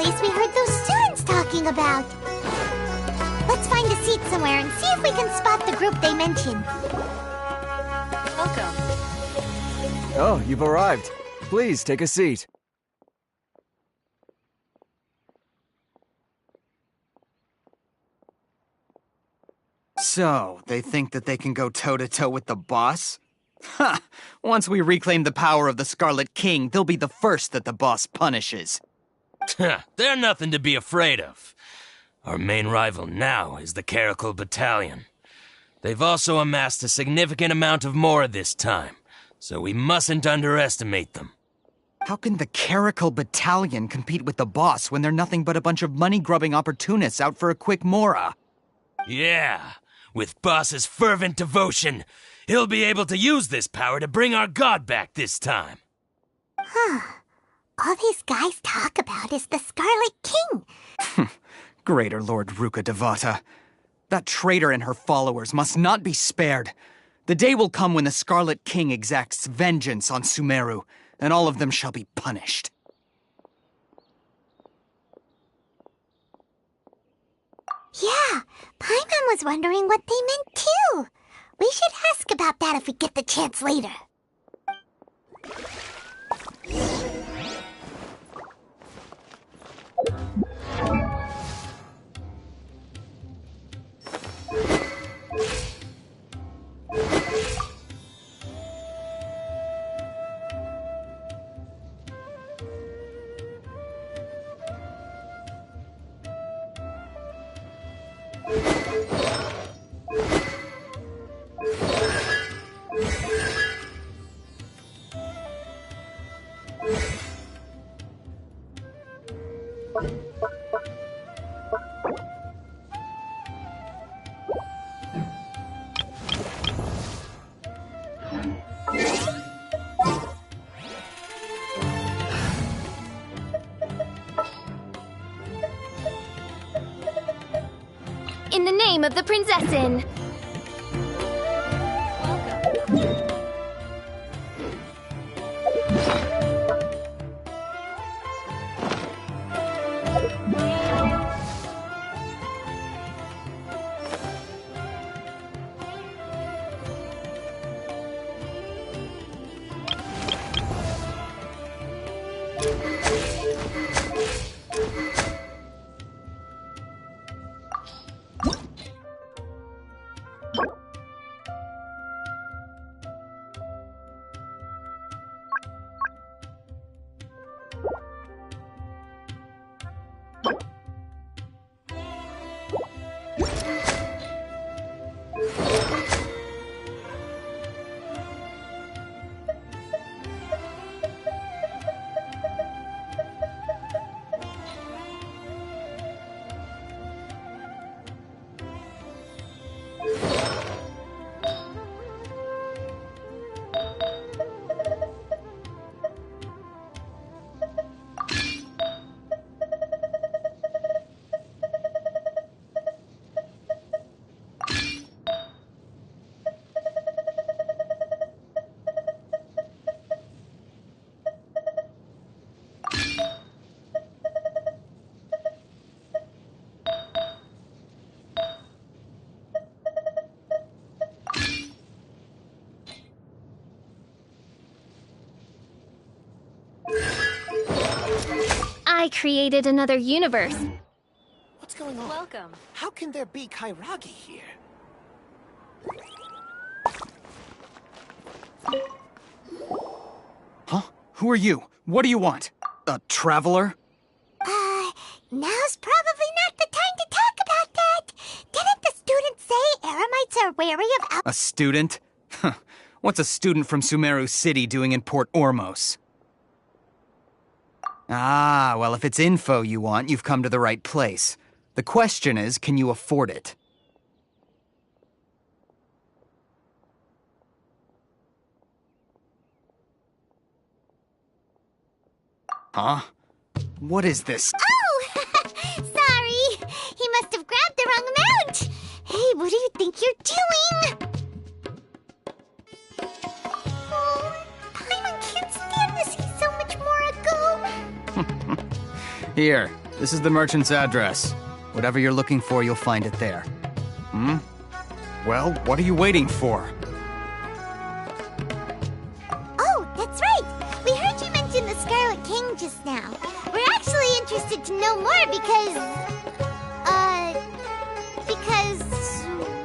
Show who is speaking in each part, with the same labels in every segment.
Speaker 1: place we heard those students talking about. Let's find a seat somewhere and see if we can spot the group they mentioned.
Speaker 2: Welcome.
Speaker 3: Oh, you've arrived. Please, take a seat.
Speaker 4: So, they think that they can go toe-to-toe with the boss? Ha! Once we reclaim the power of the Scarlet King, they'll be the first that the boss punishes.
Speaker 5: They're nothing to be afraid of. Our main rival now is the Caracal Battalion. They've also amassed a significant amount of more this time, so we mustn't underestimate them.
Speaker 4: How can the Caracal Battalion compete with the boss when they're nothing but a bunch of money-grubbing opportunists out for a quick mora?
Speaker 5: Yeah, with boss's fervent devotion, he'll be able to use this power to bring our god back this time.
Speaker 1: Huh. All these guys talk about is the Scarlet King.
Speaker 4: Greater Lord Ruka Devata. That traitor and her followers must not be spared. The day will come when the Scarlet King exacts vengeance on Sumeru, and all of them shall be punished.
Speaker 1: Yeah, Paimon was wondering what they meant too. We should ask about that if we get the chance later.
Speaker 6: In the name of the Prinzessin! I created another universe.
Speaker 7: What's going on?
Speaker 2: Welcome.
Speaker 7: How can there be Kairagi here?
Speaker 4: Huh? Who are you? What do you want? A traveler?
Speaker 1: Now's probably not the time to talk about that. Didn't the students say Eremites are wary of
Speaker 4: A student? Huh. What's a student from Sumeru City doing in Port Ormos? Ah, well, if it's info you want, you've come to the right place. The question is, can you afford it? Huh? What is this?
Speaker 1: Oh! Sorry! He must have grabbed the wrong amount! Hey, what do you think you're doing? Oh, Paimon can't stand to see so much more go.
Speaker 4: Here, This is the merchant's address. Whatever you're looking for, you'll find it there. Well, what are you waiting for?
Speaker 1: Oh, that's right. We heard you mention the Scarlet King just now. We're actually interested to know more because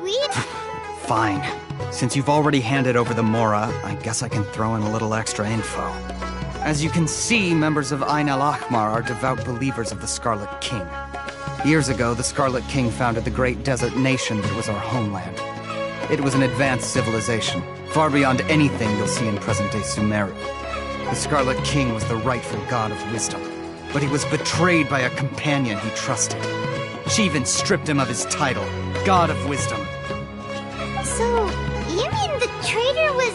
Speaker 1: we...
Speaker 4: Fine. Since you've already handed over the Mora, I guess I can throw in a little extra info. As you can see, members of Ain al-Ahmar are devout believers of the Scarlet King. Years ago, the Scarlet King founded the great desert nation that was our homeland. It was an advanced civilization, far beyond anything you'll see in present-day Sumeru. The Scarlet King was the rightful god of wisdom, but he was betrayed by a companion he trusted. She even stripped him of his title, God of Wisdom.
Speaker 1: So, you mean the traitor was...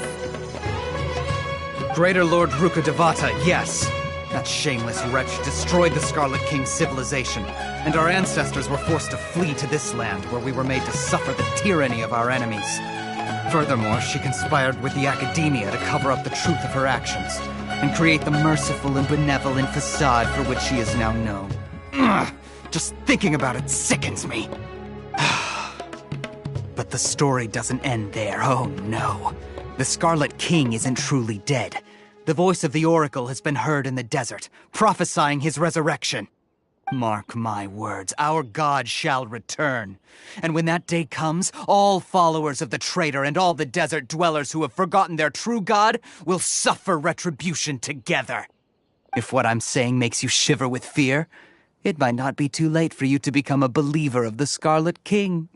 Speaker 4: Greater Lord Ruka Devata, yes. That shameless wretch destroyed the Scarlet King's civilization, and our ancestors were forced to flee to this land where we were made to suffer the tyranny of our enemies. Furthermore, she conspired with the Academia to cover up the truth of her actions, and create the merciful and benevolent facade for which she is now known. Ugh, just thinking about it sickens me. But the story doesn't end there, oh no. The Scarlet King isn't truly dead. The voice of the Oracle has been heard in the desert, prophesying his resurrection. Mark my words, our god shall return. And when that day comes, all followers of the traitor and all the desert dwellers who have forgotten their true god will suffer retribution together. If what I'm saying makes you shiver with fear, it might not be too late for you to become a believer of the Scarlet King.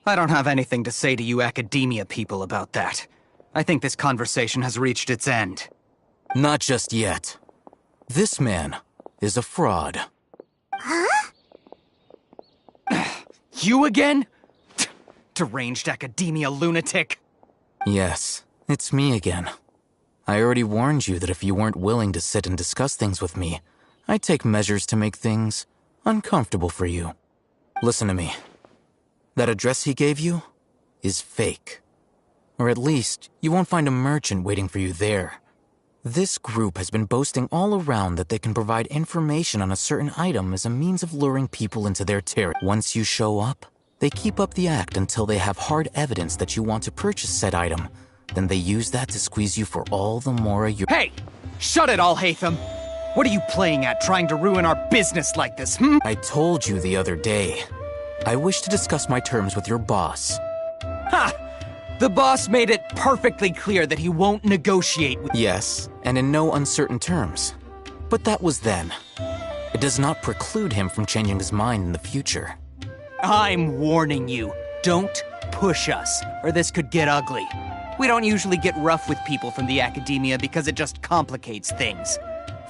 Speaker 4: I don't have anything to say to you Academia people about that. I think this conversation has reached its end.
Speaker 2: Not just yet. This man is a fraud.
Speaker 1: Huh?
Speaker 4: You again? Deranged Academia lunatic.
Speaker 2: Yes, it's me again. I already warned you that if you weren't willing to sit and discuss things with me, I'd take measures to make things uncomfortable for you. Listen to me. That address he gave you is fake. Or at least, you won't find a merchant waiting for you there. This group has been boasting all around that they can provide information on a certain item as a means of luring people into their territory. Once you show up, they keep up the act until they have hard evidence that you want to purchase said item. Then they use that to squeeze you for all the more you...
Speaker 4: Hey! Shut it, Al-Haytham! What are you playing at, trying to ruin our business like this,
Speaker 2: I told you the other day. I wish to discuss my terms with your boss.
Speaker 4: Ha! The boss made it perfectly clear that he won't negotiate with...
Speaker 2: Yes, and in no uncertain terms. But that was then. It does not preclude him from changing his mind in the future.
Speaker 4: I'm warning you. Don't push us, or this could get ugly. We don't usually get rough with people from the Academia because it just complicates things.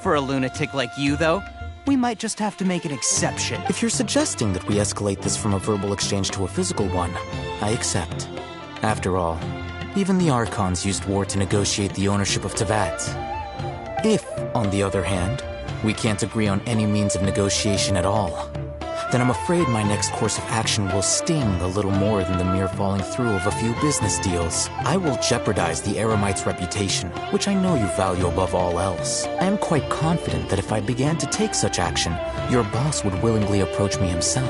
Speaker 4: For a lunatic like you, though, we might just have to make an exception.
Speaker 2: If you're suggesting that we escalate this from a verbal exchange to a physical one, I accept. After all, even the Archons used war to negotiate the ownership of Teyvat. If, on the other hand, we can't agree on any means of negotiation at all, then I'm afraid my next course of action will sting a little more than the mere falling through of a few business deals. I will jeopardize the Eremite's reputation, which I know you value above all else. I am quite confident that if I began to take such action, your boss would willingly approach me himself.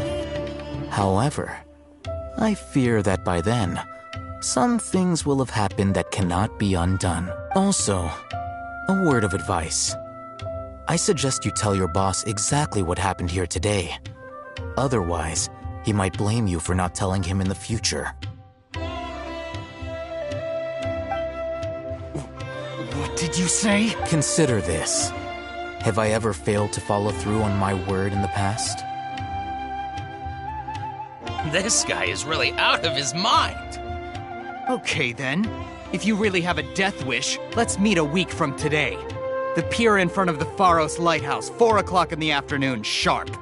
Speaker 2: However, I fear that by then, some things will have happened that cannot be undone. Also, a word of advice. I suggest you tell your boss exactly what happened here today. Otherwise, he might blame you for not telling him in the future.
Speaker 4: What did you say?
Speaker 2: Consider this. Have I ever failed to follow through on my word in the past?
Speaker 5: This guy is really out of his mind.
Speaker 4: Okay then. If you really have a death wish, let's meet a week from today. The pier in front of the Pharos Lighthouse, 4 o'clock in the afternoon, sharp.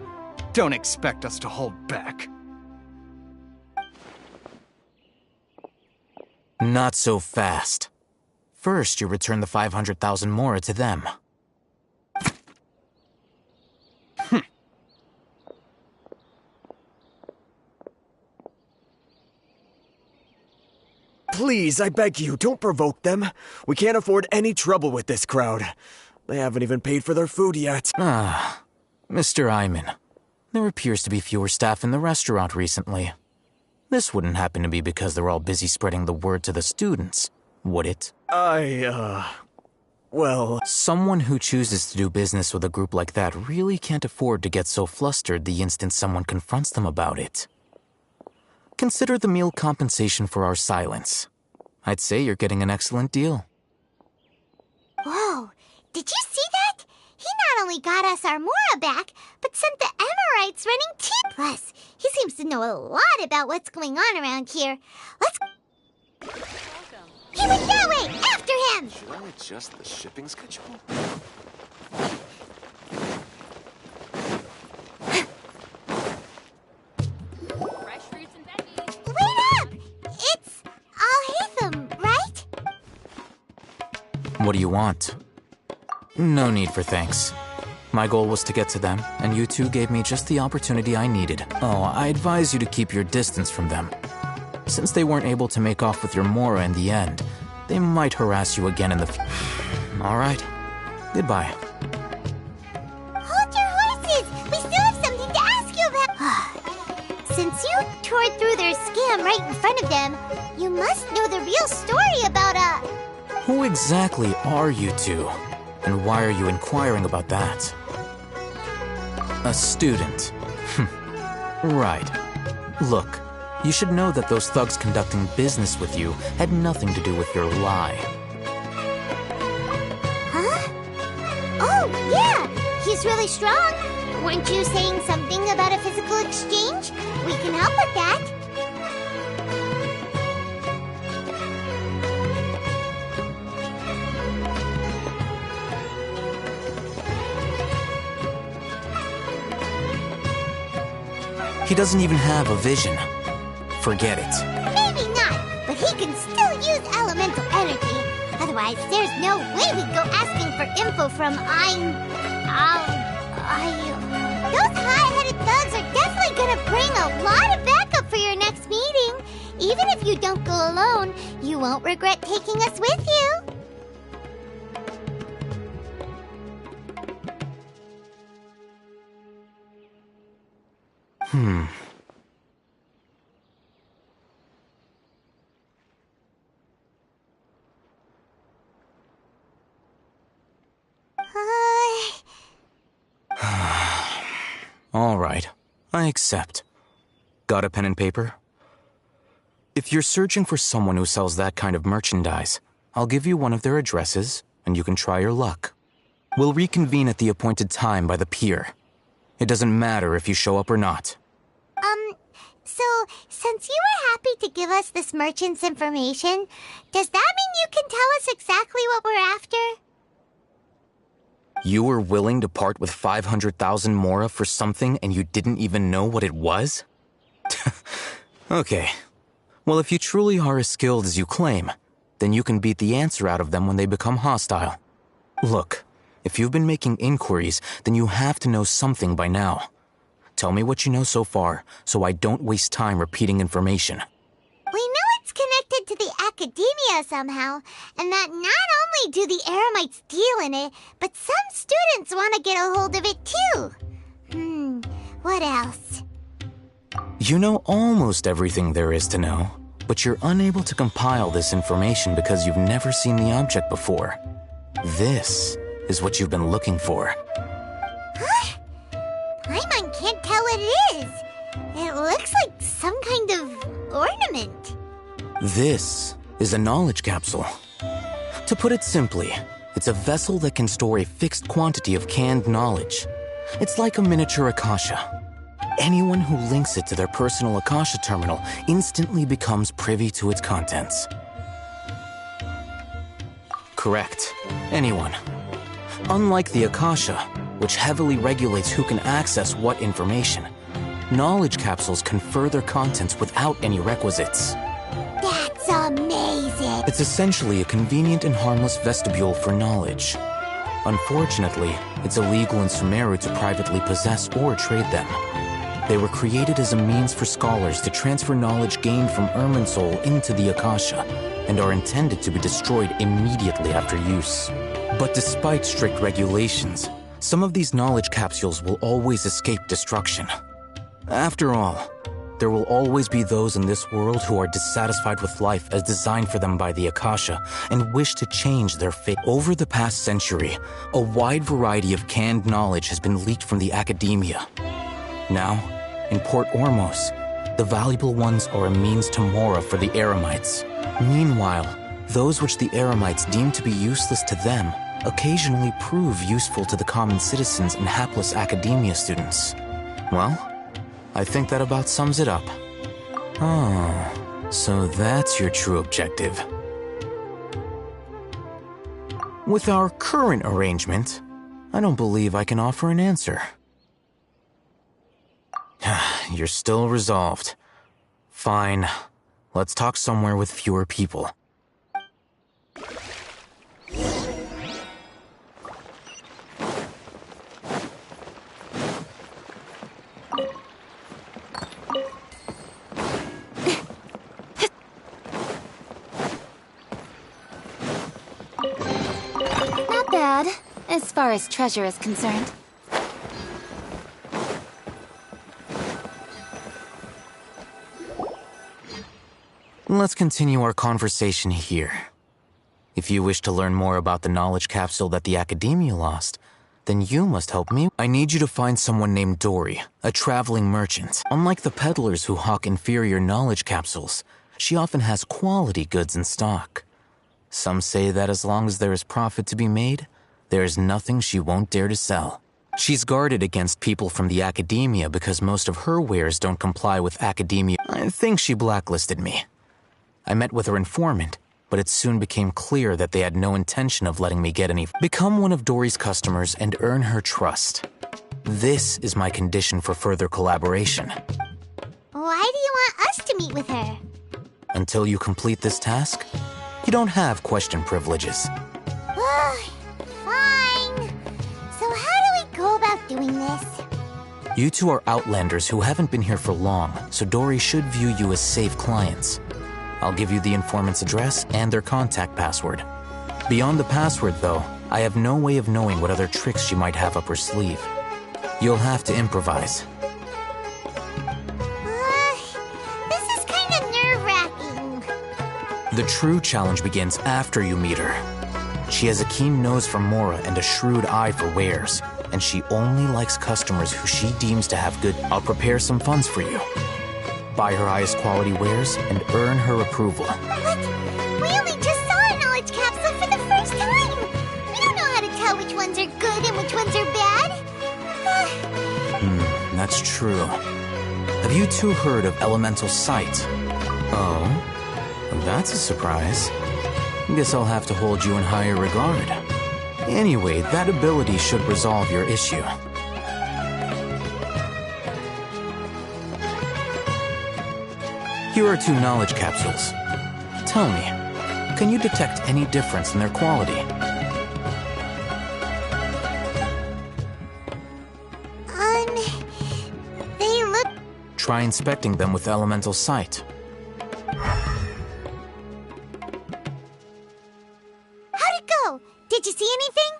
Speaker 4: Don't expect us to hold back.
Speaker 2: Not so fast. First, you return the 500,000 Mora to them.
Speaker 3: Please, I beg you, don't provoke them. We can't afford any trouble with this crowd. They haven't even paid for their food yet.
Speaker 2: Ah, Mr. Iman. There appears to be fewer staff in the restaurant recently. This wouldn't happen to be because they're all busy spreading the word to the students, would it?
Speaker 3: Well...
Speaker 2: Someone who chooses to do business with a group like that really can't afford to get so flustered the instant someone confronts them about it. Consider the meal compensation for our silence. I'd say you're getting an excellent deal.
Speaker 1: Whoa, did you see that? He not only got us our Mora back, but sent the Emirites running too. Plus, he seems to know a lot about what's going on around here. Let's... He went that way! After him!
Speaker 7: Should I adjust the shipping schedule?
Speaker 6: Fresh fruits and veggies.
Speaker 1: Wait up! It's Al-Haytham, right?
Speaker 2: What do you want? No need for thanks. My goal was to get to them, and you two gave me just the opportunity I needed. Oh, I advise you to keep your distance from them. Since they weren't able to make off with your Mora in the end, they might harass you again in the All right. Goodbye.
Speaker 1: Hold your horses! We still have something to ask you about. Since you tore through their scam right in front of them, you must know the real story about
Speaker 2: Who exactly are you two? And why are you inquiring about that? A student. Right. Look, you should know that those thugs conducting business with you had nothing to do with your lie.
Speaker 1: Huh? Oh, yeah! He's really strong. Weren't you saying something about a physical exchange? We can help with that.
Speaker 2: He doesn't even have a vision. Forget it.
Speaker 1: Maybe not, but he can still use elemental energy. Otherwise, there's no way we'd go asking for info from Those high-headed thugs are definitely gonna bring a lot of backup for your next meeting. Even if you don't go alone, you won't regret taking us with you.
Speaker 2: All right. I accept. Got a pen and paper? If you're searching for someone who sells that kind of merchandise, I'll give you one of their addresses, and you can try your luck. We'll reconvene at the appointed time by the pier. It doesn't matter if you show up or not.
Speaker 1: So, since you were happy to give us this merchant's information, does that mean you can tell us exactly what we're after?
Speaker 2: You were willing to part with 500,000 Mora for something and you didn't even know what it was? Okay. Well, if you truly are as skilled as you claim, then you can beat the answer out of them when they become hostile. Look, if you've been making inquiries, then you have to know something by now. Tell me what you know so far, so I don't waste time repeating information.
Speaker 1: We know it's connected to the academia somehow, and that not only do the Eremites deal in it, but some students want to get a hold of it too. What else?
Speaker 2: You know almost everything there is to know, but you're unable to compile this information because you've never seen the object before. This is what you've been looking for.
Speaker 1: Huh? Paimon can't tell what it is. It looks like some kind of ornament.
Speaker 2: This is a knowledge capsule. To put it simply, it's a vessel that can store a fixed quantity of canned knowledge. It's like a miniature Akasha. Anyone who links it to their personal Akasha terminal instantly becomes privy to its contents. Correct. Anyone. Unlike the Akasha, which heavily regulates who can access what information, knowledge capsules confer their contents without any requisites.
Speaker 1: That's amazing.
Speaker 2: It's essentially a convenient and harmless vestibule for knowledge. Unfortunately, it's illegal in Sumeru to privately possess or trade them. They were created as a means for scholars to transfer knowledge gained from Irminsul into the Akasha, and are intended to be destroyed immediately after use. But despite strict regulations, some of these knowledge capsules will always escape destruction. After all, there will always be those in this world who are dissatisfied with life as designed for them by the Akasha and wish to change their fate. Over the past century, a wide variety of canned knowledge has been leaked from the academia. Now, in Port Ormos, the valuable ones are a means to Mora for the Eremites. Meanwhile, those which the Eremites deem to be useless to them occasionally prove useful to the common citizens and hapless academia students. Well, I think that about sums it up. Oh, so that's your true objective. With our current arrangement, I don't believe I can offer an answer. You're still resolved. Fine. Let's talk somewhere with fewer people.
Speaker 8: Not bad, as far as treasure is concerned.
Speaker 2: Let's continue our conversation here. If you wish to learn more about the knowledge capsule that the Academia lost, then you must help me. I need you to find someone named Dory, a traveling merchant. Unlike the peddlers who hawk inferior knowledge capsules, she often has quality goods in stock. Some say that as long as there is profit to be made, there is nothing she won't dare to sell. She's guarded against people from the Academia because most of her wares don't comply with Academia. I think she blacklisted me. I met with her informant, but it soon became clear that they had no intention of letting me get any. Become one of Dory's customers and earn her trust. This is my condition for further collaboration.
Speaker 1: Why do you want us to meet with her?
Speaker 2: Until you complete this task, you don't have question privileges.
Speaker 1: Fine. So how do we go about doing this?
Speaker 2: You two are outlanders who haven't been here for long, so Dory should view you as safe clients. I'll give you the informant's address and their contact password. Beyond the password, though, I have no way of knowing what other tricks she might have up her sleeve. You'll have to improvise.
Speaker 1: This is kind of nerve-wracking.
Speaker 2: The true challenge begins after you meet her. She has a keen nose for Mora and a shrewd eye for wares, and she only likes customers who she deems to have good. I'll prepare some funds for you. Buy her highest quality wares and earn her approval.
Speaker 1: What? We only just saw a knowledge capsule for the first time. We don't know how to tell which ones are good and which ones are bad.
Speaker 2: That's true. Have you two heard of elemental sight? Oh, that's a surprise. Guess I'll have to hold you in higher regard. Anyway, that ability should resolve your issue. Here are two knowledge capsules. Tell me, can you detect any difference in their quality?
Speaker 1: They look...
Speaker 2: Try inspecting them with elemental sight.
Speaker 1: How'd it go? Did you see anything?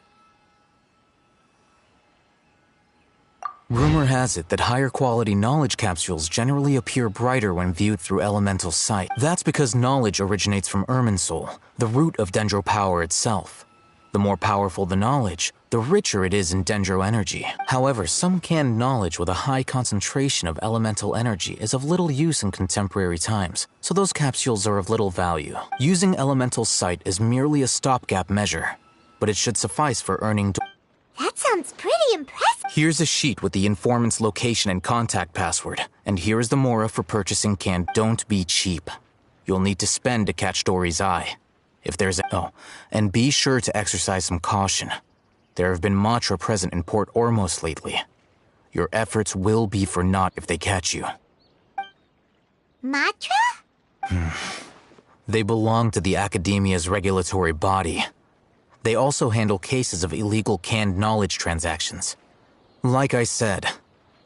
Speaker 2: Rumor has it that higher quality knowledge capsules generally appear brighter when viewed through elemental sight. That's because knowledge originates from Irminsul, the root of Dendro power itself. The more powerful the knowledge, the richer it is in Dendro energy. However, some canned knowledge with a high concentration of elemental energy is of little use in contemporary times, so those capsules are of little value. Using elemental sight is merely a stopgap measure, but it should suffice for earning.
Speaker 1: That sounds pretty impressive.
Speaker 2: Here's a sheet with the informant's location and contact password, and here is the Mora for purchasing canned. Don't be cheap. You'll need to spend to catch Dory's eye. If there's a... Oh, and be sure to exercise some caution. There have been Matra present in Port Ormos lately. Your efforts will be for naught if they catch you.
Speaker 1: Matra?
Speaker 2: They belong to the Academia's regulatory body. They also handle cases of illegal canned knowledge transactions. Like I said,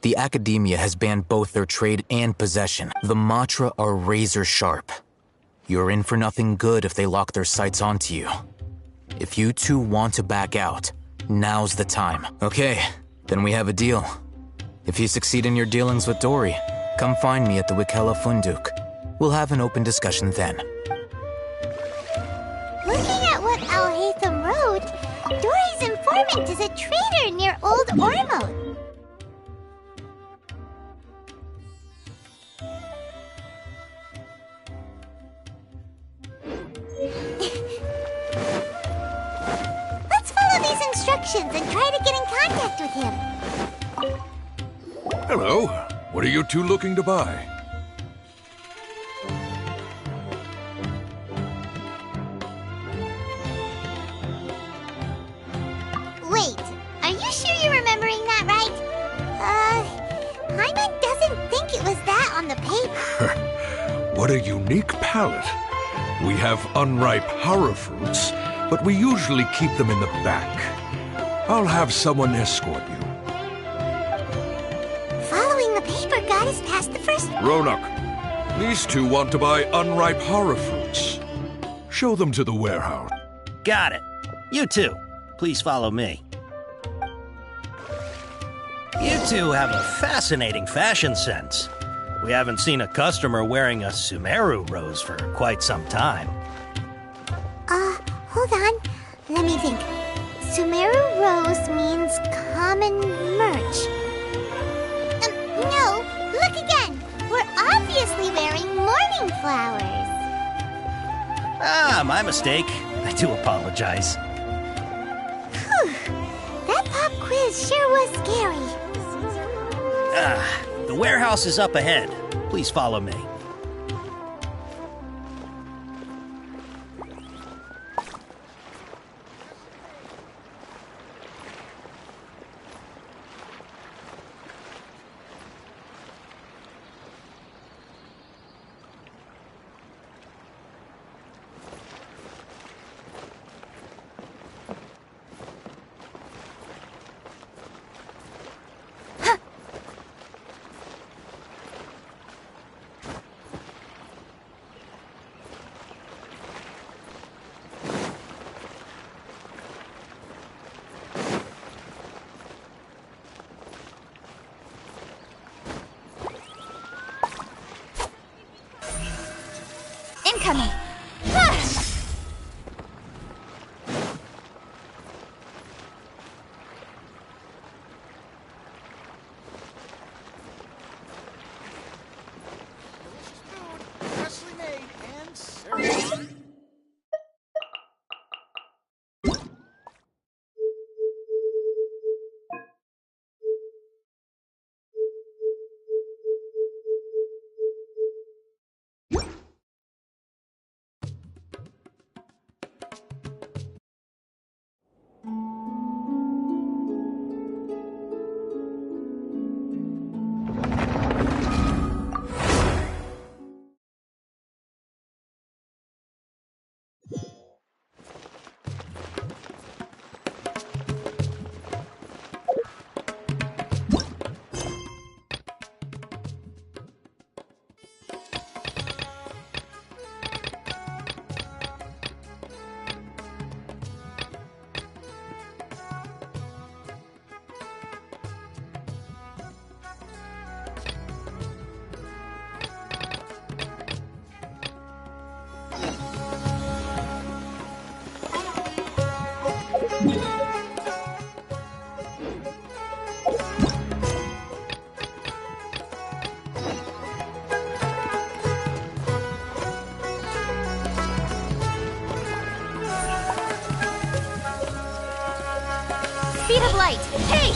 Speaker 2: the Academia has banned both their trade and possession. The Matra are razor sharp. You're in for nothing good if they lock their sights onto you. If you two want to back out, now's the time. Okay, then we have a deal. If you succeed in your dealings with Dory, come find me at the Wikela Funduk. We'll have an open discussion then.
Speaker 1: Looking at what Al-Haytham wrote, Dory's informant is a traitor near Old Ormode. Let's follow these instructions and try to get in contact with him.
Speaker 9: Hello. What are you two looking to buy?
Speaker 1: Wait, are you sure you're remembering that right? Hyman doesn't think it was that on the paper.
Speaker 9: What a unique palate. We have unripe horror fruits, but we usually keep them in the back. I'll have someone escort you.
Speaker 1: Following the paper got us past the first...
Speaker 9: Ronak, these two want to buy unripe horror fruits. Show them to the warehouse.
Speaker 10: Got it. You two, please follow me. You two have a fascinating fashion sense. We haven't seen a customer wearing a Sumeru rose for quite some time.
Speaker 1: Hold on. Let me think. Sumeru rose means common merch. No, look again. We're obviously wearing morning flowers.
Speaker 10: Ah, my mistake. I do apologize.
Speaker 1: Whew. That pop quiz sure was scary.
Speaker 10: The warehouse is up ahead. Please follow me.
Speaker 8: Incoming!
Speaker 11: Freshly made and served.
Speaker 8: Speed of light! Hey!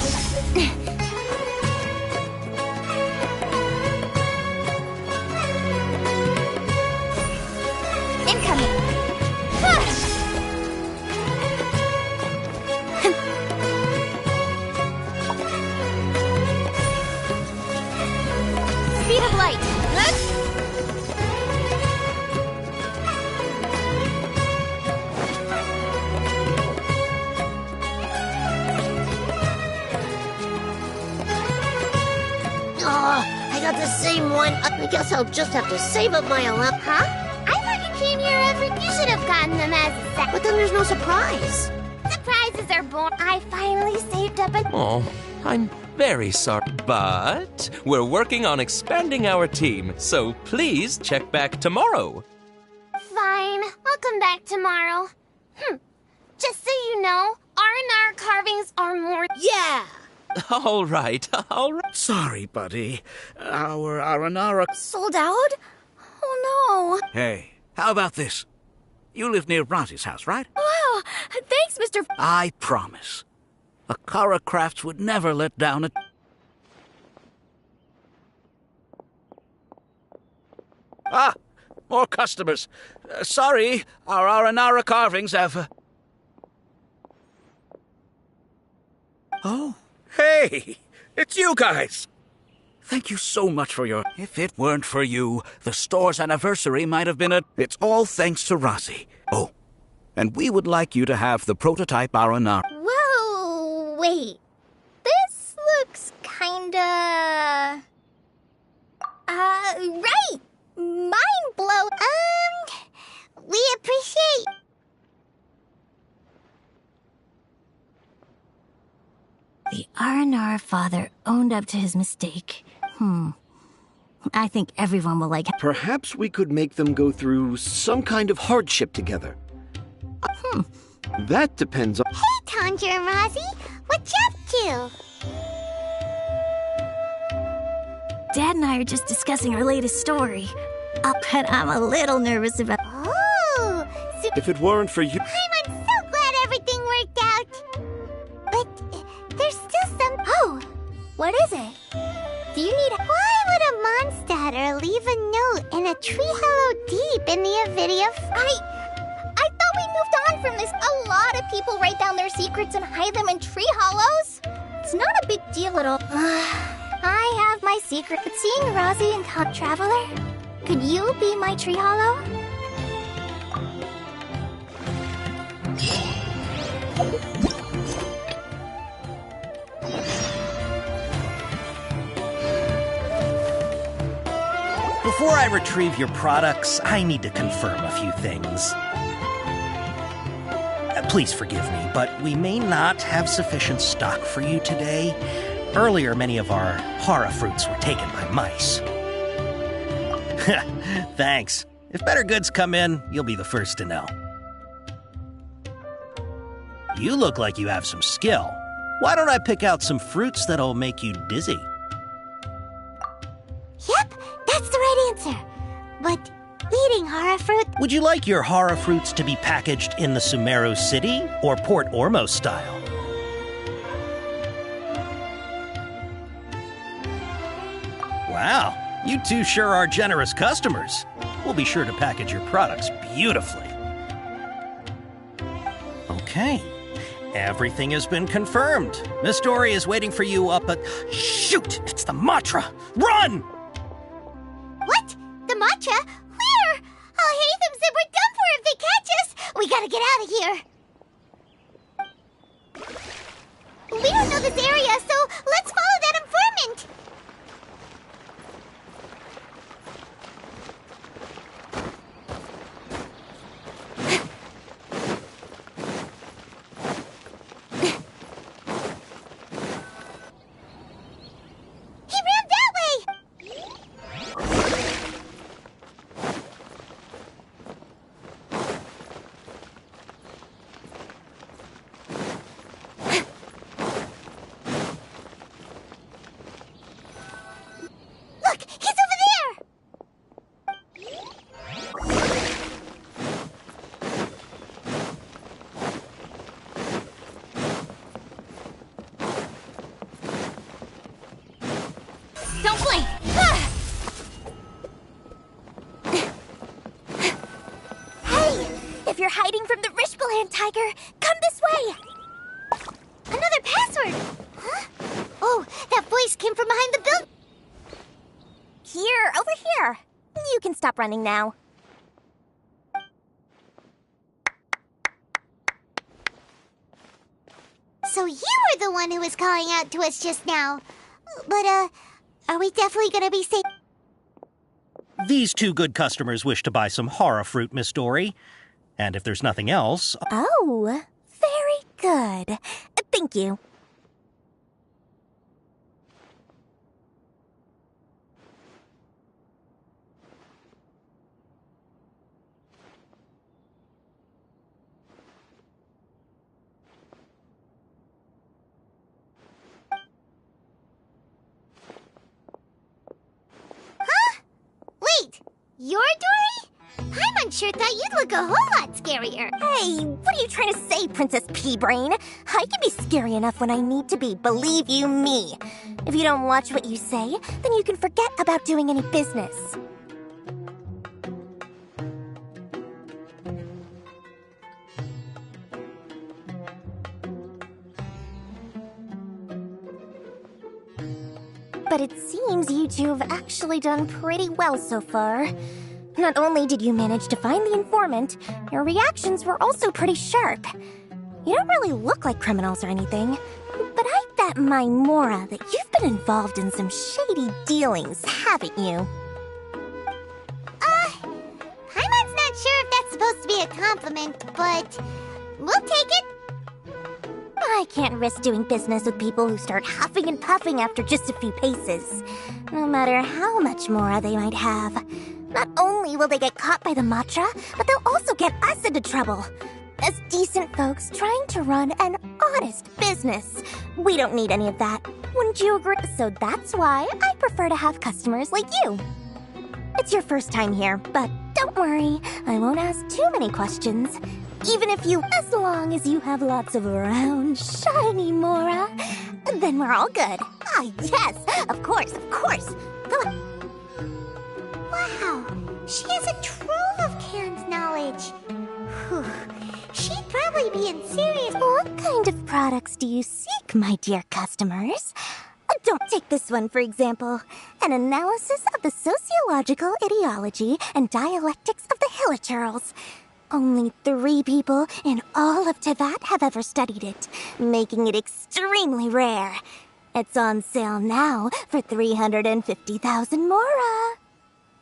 Speaker 8: Incoming! Speed of light!
Speaker 12: I got the same one. I guess I'll just have to save up my 11. Huh?
Speaker 1: I thought you your effort, you should have gotten them as a set.
Speaker 12: But then there's no surprise.
Speaker 1: Surprises are born. I finally saved up a...
Speaker 5: Oh, I'm very sorry, but we're working on expanding our team, so please check back tomorrow.
Speaker 1: Fine, I'll come back tomorrow. Just so you know, R&R carvings are more...
Speaker 12: Yeah!
Speaker 5: All right.
Speaker 11: Sorry, buddy. Our Aranara...
Speaker 12: Sold out? Oh, no.
Speaker 11: Hey, how about this? You live near Bronte's house, right?
Speaker 12: Wow, thanks, Mr.
Speaker 11: I promise. Akara Crafts would never let down a... Ah! More customers. Sorry, our Aranara carvings have... Oh, hey! It's you guys! Thank you so much for your... If it weren't for you, the store's anniversary might have been a... It's all thanks to Rossi. Oh, and we would like you to have the prototype Aranara.
Speaker 1: Whoa, wait. This looks kinda... right! Mind blow. We appreciate...
Speaker 8: The R&R father owned up to his mistake. I think everyone will like...
Speaker 13: Perhaps we could make them go through some kind of hardship together. That depends on...
Speaker 1: Hey, Tanja and Rozzy, what you up to?
Speaker 8: Dad and I are just discussing our latest story. But I'm a little nervous about...
Speaker 1: Oh, so...
Speaker 13: If it weren't for you...
Speaker 1: I'm so glad everything worked out. But there's still some... Oh, what is it? Do you need... Why would a Mondstatter leave a note in a tree hollow deep in the Avidia... I thought we moved on from this. A lot of people write down their secrets and hide them in tree hollows. It's not a big deal at all. I have my secret, but seeing Rozzy and Top Traveler, could you be my tree hollow?
Speaker 10: Before I retrieve your products, I need to confirm a few things. Please forgive me, but we may not have sufficient stock for you today. Earlier, many of our hara fruits were taken by mice. Thanks. If better goods come in, you'll be the first to know. You look like you have some skill. Why don't I pick out some fruits that'll make you dizzy?
Speaker 1: Yep, that's the right answer. But eating hara fruit...
Speaker 10: Would you like your hara fruits to be packaged in the Sumeru City or Port Ormos style? Wow, you two sure are generous customers. We'll be sure to package your products beautifully. Okay, everything has been confirmed. Miss Dory is waiting for you up at... Shoot, it's the Matra! Run!
Speaker 1: What? The Matra? Where? Al-Haytham said we're done for if they catch us. We gotta get out of here. We don't know this area, so let's follow that informant. He ran that way. Look, he's over there!
Speaker 6: Don't blink!
Speaker 1: Hey! If you're hiding from the Rishbaland tiger, come this way! Another password! Huh? Oh, that voice came from behind the building!
Speaker 6: Here, over here. You can stop running now.
Speaker 1: So you were the one who was calling out to us just now. But, are we definitely gonna be safe?
Speaker 10: These two good customers wish to buy some horror fruit, Miss Dory. And if there's nothing else...
Speaker 6: Oh, very good. Thank you.
Speaker 1: Wait, you're Dory? Paimon thought you'd look a whole lot scarier.
Speaker 6: Hey, what are you trying to say, Princess Pea-Brain? I can be scary enough when I need to be, believe you me. If you don't watch what you say, then you can forget about doing any business. But it seems you two have actually done pretty well so far. Not only did you manage to find the informant, your reactions were also pretty sharp. You don't really look like criminals or anything, but I bet my Mora that you've been involved in some shady dealings, haven't you?
Speaker 1: Paimon's not sure if that's supposed to be a compliment, but we'll take it.
Speaker 6: I can't risk doing business with people who start huffing and puffing after just a few paces, no matter how much Mora they might have. Not only will they get caught by the Matra, but they'll also get us into trouble. As decent folks trying to run an honest business, we don't need any of that. Wouldn't you agree? So that's why I prefer to have customers like you. It's your first time here, but don't worry, I won't ask too many questions. Even if you, as long as you have lots of round, shiny Mora, then we're all good. Ah, yes, of course, of course. Go on.
Speaker 1: Wow, she has a trove of canned knowledge. Whew. She'd probably be in serious...
Speaker 6: What kind of products do you seek, my dear customers? Don't take this one, for example. An analysis of the sociological ideology and dialectics of the Hilichurls. Only 3 people in all of Teyvat have ever studied it, making it extremely rare. It's on sale now for 350,000 Mora.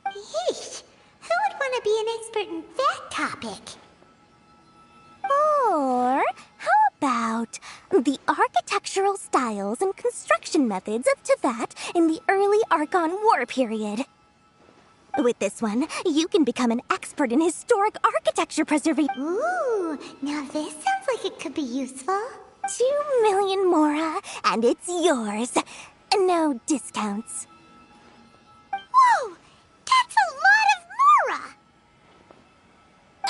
Speaker 1: Yeesh, who would want to be an expert in that topic?
Speaker 6: Or how about the architectural styles and construction methods of Teyvat in the early Archon War period? With this one, you can become an expert in historic architecture preservation.
Speaker 1: Ooh, now this sounds like it could be useful.
Speaker 6: 2 million Mora, and it's yours. No discounts.
Speaker 1: Whoa, that's a lot of Mora!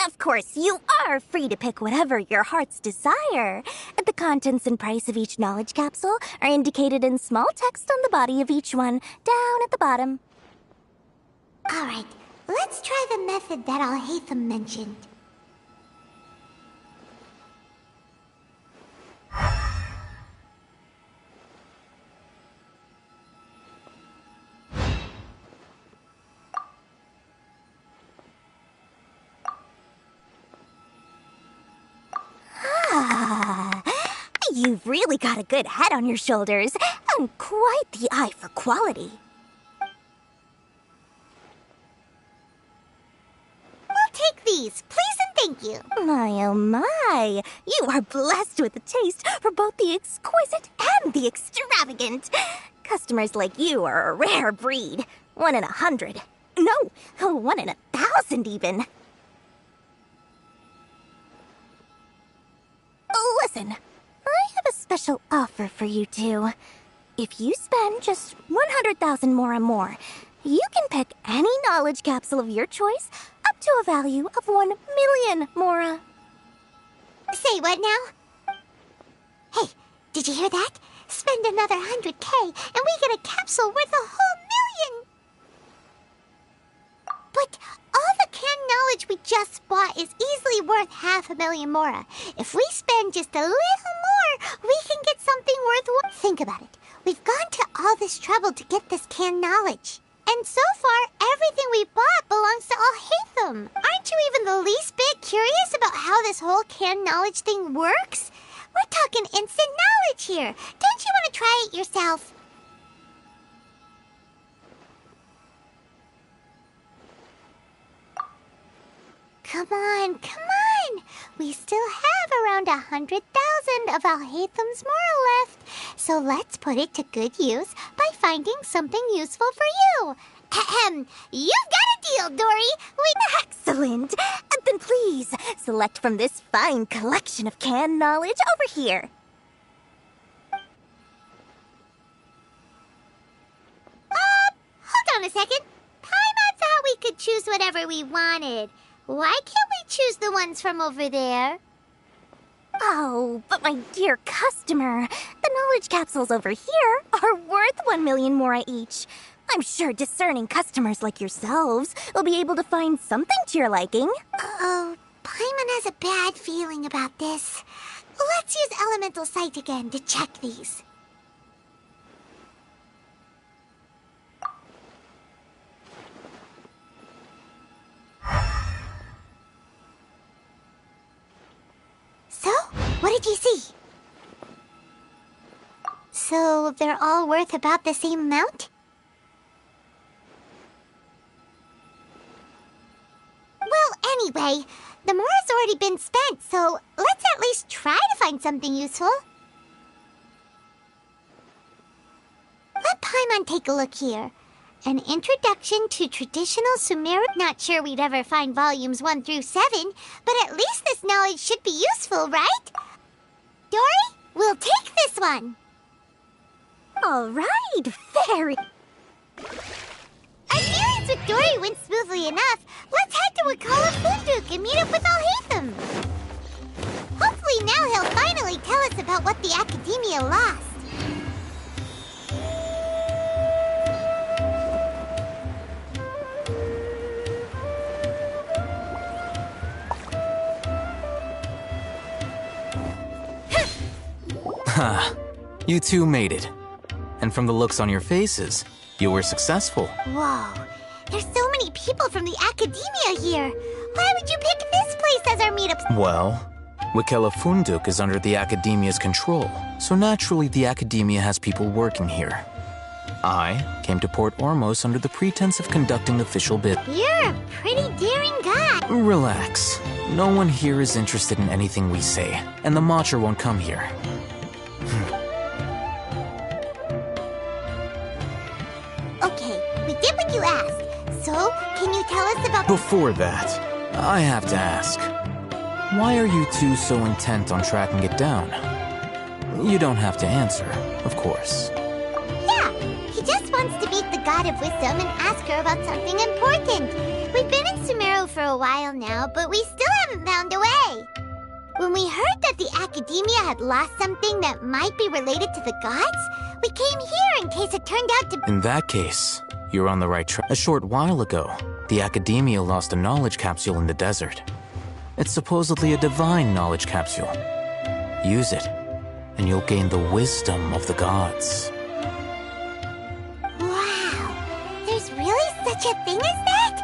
Speaker 6: Of course, you are free to pick whatever your heart's desire. The contents and price of each knowledge capsule are indicated in small text on the body of each one, down at the bottom.
Speaker 1: Alright, let's try the method that Alhaitham mentioned.
Speaker 6: You've really got a good head on your shoulders, and quite the eye for quality.
Speaker 1: We'll take these, please and thank you.
Speaker 6: My oh my, you are blessed with a taste for both the exquisite and the extravagant. Customers like you are a rare breed. 1 in 100. No, 1 in 1,000 even. Listen, I have a special offer for you two. If you spend just 100,000 Mora more, you can pick any knowledge capsule of your choice up to a value of 1 million Mora.
Speaker 1: Say what now? Hey, did you hear that? Spend another 100K and we get a capsule worth a whole million! But all the canned knowledge we just bought is easily worth 500,000 Mora. If we spend just a little more, we can get something worth... Think about it. We've gone to all this trouble to get this canned knowledge. And so far, everything we bought belongs to Alhaitham. Aren't you even the least bit curious about how this whole canned knowledge thing works? We're talking instant knowledge here. Don't you want to try it yourself? come on, come on. We still have around 100,000 of Alhaitham's moral left. So let's put it to good use by finding something useful for you. Ahem. You've got a deal, Dory.
Speaker 6: Excellent. Then please, select from this fine collection of canned knowledge over here.
Speaker 1: Hold on a second. Paimon thought we could choose whatever we wanted. Why can't we choose the ones from over there?
Speaker 6: Oh, but my dear customer, the knowledge capsules over here are worth 1 million mora each. I'm sure discerning customers like yourselves will be able to find something to your liking.
Speaker 1: Uh-oh, Paimon has a bad feeling about this. Let's use Elemental Sight again to check these. So, what did you see? So, they're all worth about the same amount? Well, anyway, the mora's already been spent, so let's at least try to find something useful. Let Paimon take a look here. An introduction to traditional Sumeru. Not sure we'd ever find volumes 1 through 7, but at least this knowledge should be useful, right? Dory, we'll take this one.
Speaker 6: All right, very...
Speaker 1: Our dealings with Dory went smoothly enough. Let's head to Wakala Funduk and meet up with Alhaitham. Hopefully now he'll finally tell us about what the Academia lost.
Speaker 2: Ha! You two made it. And from the looks on your faces, you were successful.
Speaker 1: Whoa, there's so many people from the Academia here. Why would you pick this place as our meetup?
Speaker 2: Well, Wakela Funduk is under the Academia's control, so naturally the Academia has people working here. I came to Port Ormos under the pretense of conducting official business.
Speaker 1: You're a pretty daring guy.
Speaker 2: Relax. No one here is interested in anything we say, and the Matcher won't come here.
Speaker 1: Okay, we did what you asked. So, can you tell us about...
Speaker 2: Before that, I have to ask, why are you two so intent on tracking it down? You don't have to answer, of course.
Speaker 1: Yeah, he just wants to meet the God of Wisdom and ask her about something important. We've been in Sumeru for a while now, but we still haven't found a way. When we heard that the Academia had lost something that might be related to the gods, we came here in case it turned out to...
Speaker 2: In that case, you're on the right track. A short while ago, the Academia lost a knowledge capsule in the desert. It's supposedly a divine knowledge capsule. Use it, and you'll gain the wisdom of the gods.
Speaker 1: Wow, there's really such a thing as that?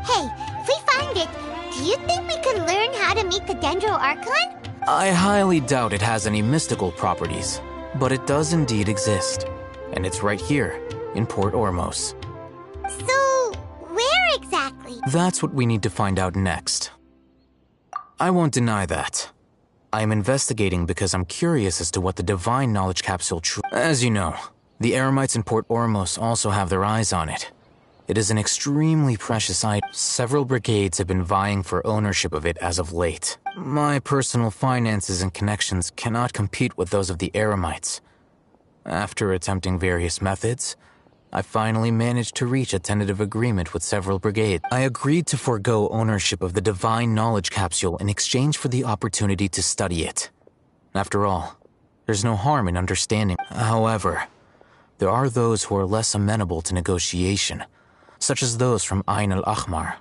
Speaker 1: Hey, if we find it, do you think we could learn how to meet the Dendro Archon?
Speaker 2: I highly doubt it has any mystical properties, but it does indeed exist. And it's right here, in Port Ormos.
Speaker 1: So, where exactly?
Speaker 2: That's what we need to find out next. I won't deny that. I am investigating because I'm curious as to what the divine knowledge capsule As you know, the Eremites in Port Ormos also have their eyes on it. It is an extremely precious item. Several brigades have been vying for ownership of it as of late. My personal finances and connections cannot compete with those of the Eremites. After attempting various methods, I finally managed to reach a tentative agreement with several brigades. I agreed to forego ownership of the divine knowledge capsule in exchange for the opportunity to study it. After all, there's no harm in understanding. However, there are those who are less amenable to negotiation, such as those from Ain al-Ahmar.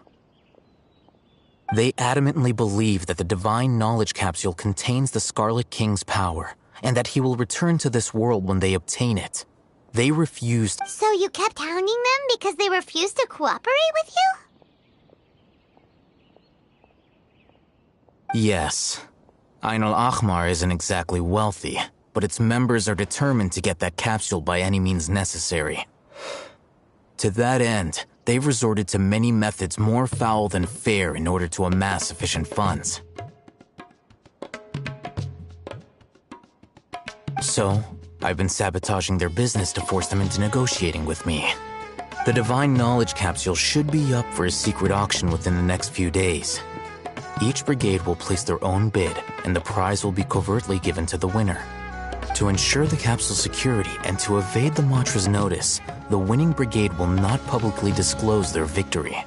Speaker 2: They adamantly believe that the divine knowledge capsule contains the Scarlet King's power, and that he will return to this world when they obtain it. They refused.
Speaker 1: So you kept hounding them because they refused to cooperate with you?
Speaker 2: Yes. Ain al-Ahmar isn't exactly wealthy, but its members are determined to get that capsule by any means necessary. To that end, they've resorted to many methods more foul than fair in order to amass sufficient funds. So, I've been sabotaging their business to force them into negotiating with me. The Divine Knowledge Capsule should be up for a secret auction within the next few days. Each brigade will place their own bid, and the prize will be covertly given to the winner. To ensure the capsule's security and to evade the Matra's notice, the winning brigade will not publicly disclose their victory.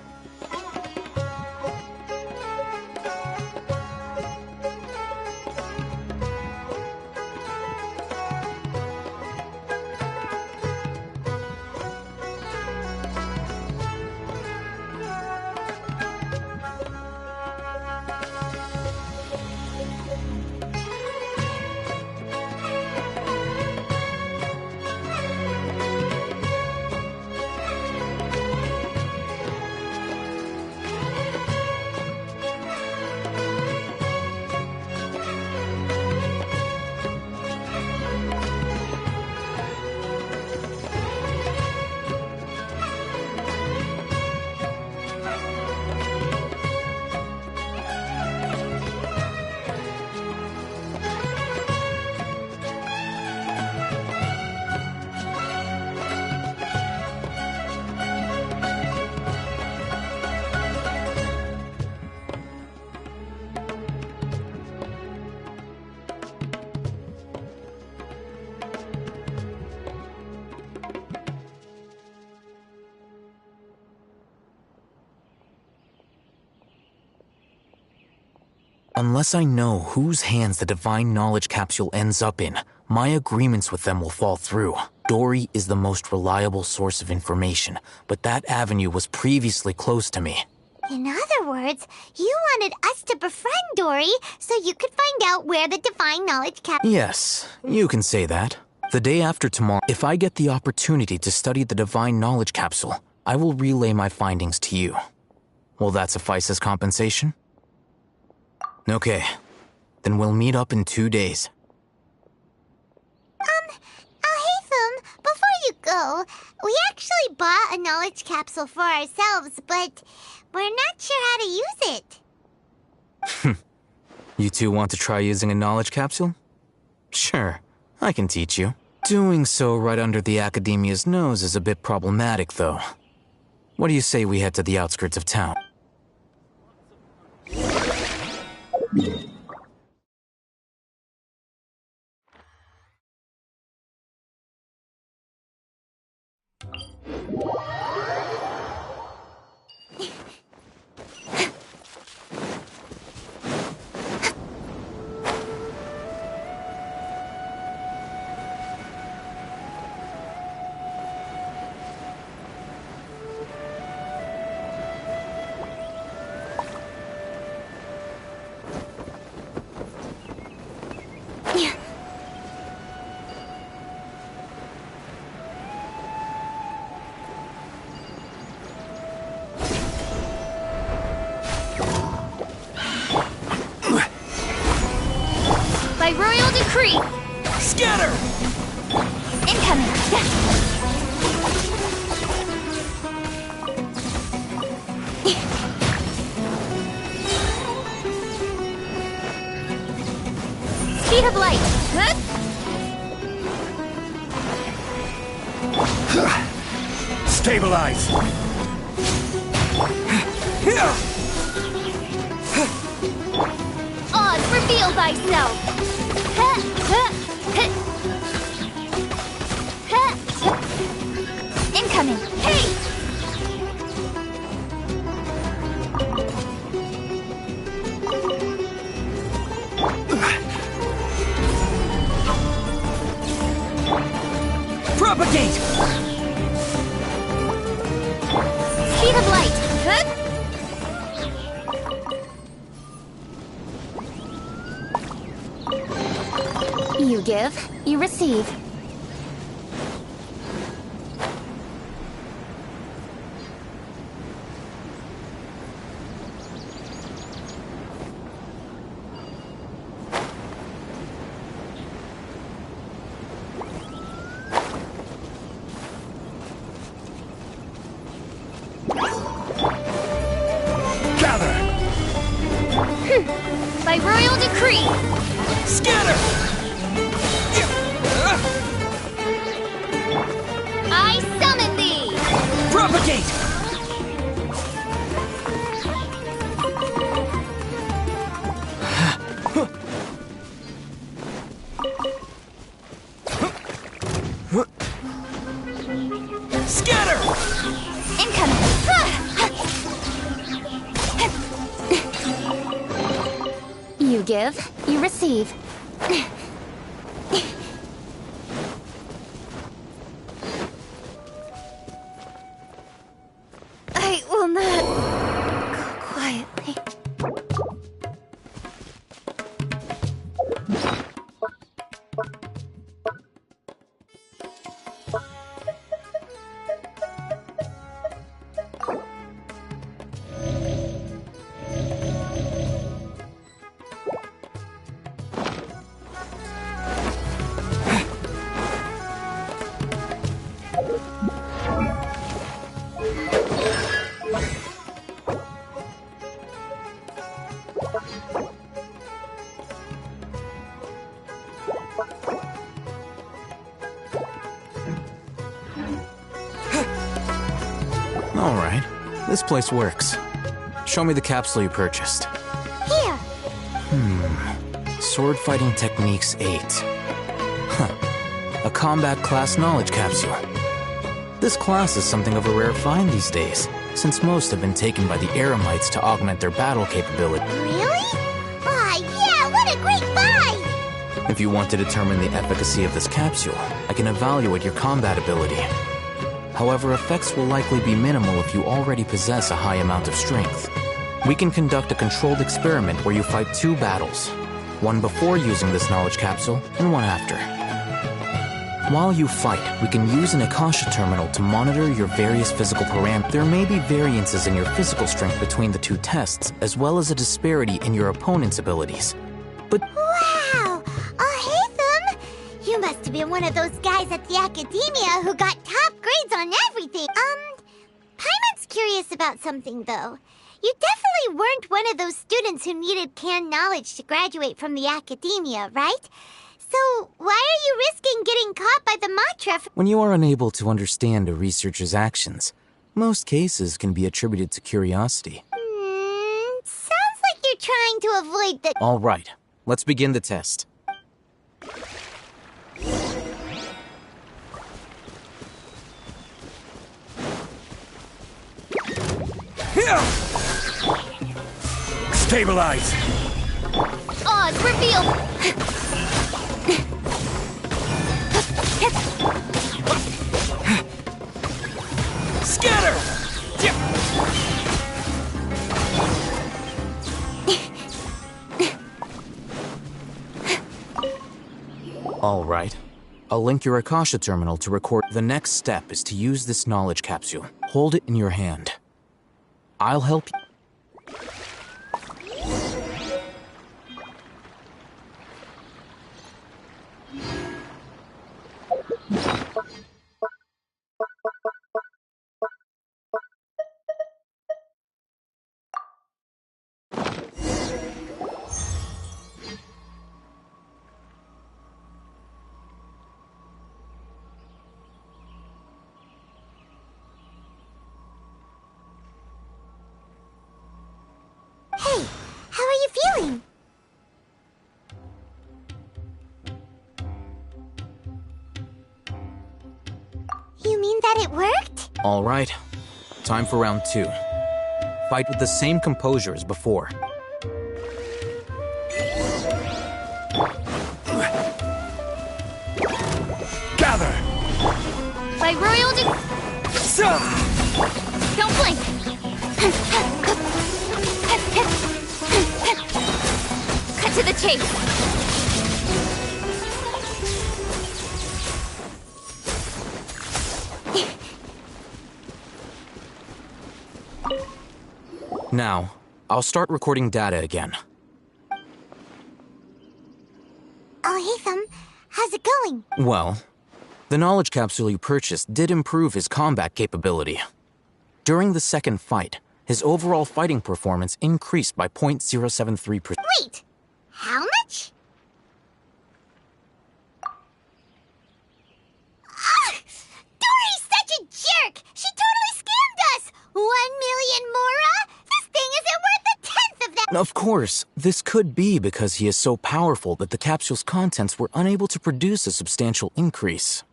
Speaker 2: Unless I know whose hands the Divine Knowledge Capsule ends up in, my agreements with them will fall through. Dory is the most reliable source of information, but that avenue was previously closed to me.
Speaker 1: In other words, you wanted us to befriend Dory so you could find out where the Divine Knowledge Capsule...
Speaker 2: Yes, you can say that. The day after tomorrow, if I get the opportunity to study the Divine Knowledge Capsule, I will relay my findings to you. Will that suffice as compensation? Okay, then we'll meet up in 2 days.
Speaker 1: Alhaitham, before you go, we actually bought a knowledge capsule for ourselves, but we're not sure how to use it.
Speaker 2: You two want to try using a knowledge capsule? Sure, I can teach you. Doing so right under the Academia's nose is a bit problematic, though. What do you say we head to the outskirts of town?
Speaker 12: By royal decree!
Speaker 11: Scatter!
Speaker 12: Incoming! Speed of light!
Speaker 11: Stabilize!
Speaker 12: Oz, reveal thyself! Incoming! Hey!
Speaker 11: Propagate!
Speaker 12: Speed of light! You give, you receive. victory!
Speaker 5: Scatter!
Speaker 12: I summon thee!
Speaker 5: Propagate! Scatter!
Speaker 12: Incoming! You give, you receive.
Speaker 6: I will not go quietly.
Speaker 2: Alright, this place works. Show me the capsule you purchased.
Speaker 1: Here.
Speaker 2: Sword Fighting Techniques 8. Huh. A combat class knowledge capsule. This class is something of a rare find these days, since most have been taken by the Eremites to augment their battle capability.
Speaker 1: Really? Ah, yeah, what a great buy!
Speaker 2: If you want to determine the efficacy of this capsule, I can evaluate your combat ability. However, effects will likely be minimal if you already possess a high amount of strength. We can conduct a controlled experiment where you fight 2 battles, one before using this knowledge capsule and one after. While you fight, we can use an Akasha terminal to monitor your various physical parameters. There may be variances in your physical strength between the 2 tests, as well as a disparity in your opponent's abilities. But
Speaker 1: Wow! Hey, you must have been one of those guys at the academia who got top grades on everything. Paimon's curious about something, though. You definitely weren't one of those students who needed canned knowledge to graduate from the academia, right? So why are you risking getting caught by the Matra?
Speaker 2: when you are unable to understand a researcher's actions, most cases can be attributed to curiosity.
Speaker 1: Sounds like you're trying to avoid the...
Speaker 2: All right, let's begin the test.
Speaker 11: Stabilize!
Speaker 12: Odds revealed!
Speaker 5: Scatter!
Speaker 2: All right. I'll link your Akasha terminal to record. The next step is to use this knowledge capsule. Hold it in your hand. I'll help you.
Speaker 1: Hey, how are you feeling? You mean that it worked?
Speaker 2: All right. Time for round 2. Fight with the same composure as before.
Speaker 11: Gather!
Speaker 12: By royal Don't blink! Cut to the chase!
Speaker 2: Now, I'll start recording data again.
Speaker 1: Oh, hey, how's it going?
Speaker 2: Well, the knowledge capsule you purchased did improve his combat capability. During the second fight, his overall fighting performance increased by 0.073%.
Speaker 1: Wait, how much?
Speaker 2: Of course, this could be because he is so powerful that the capsule's contents were unable to produce a substantial increase.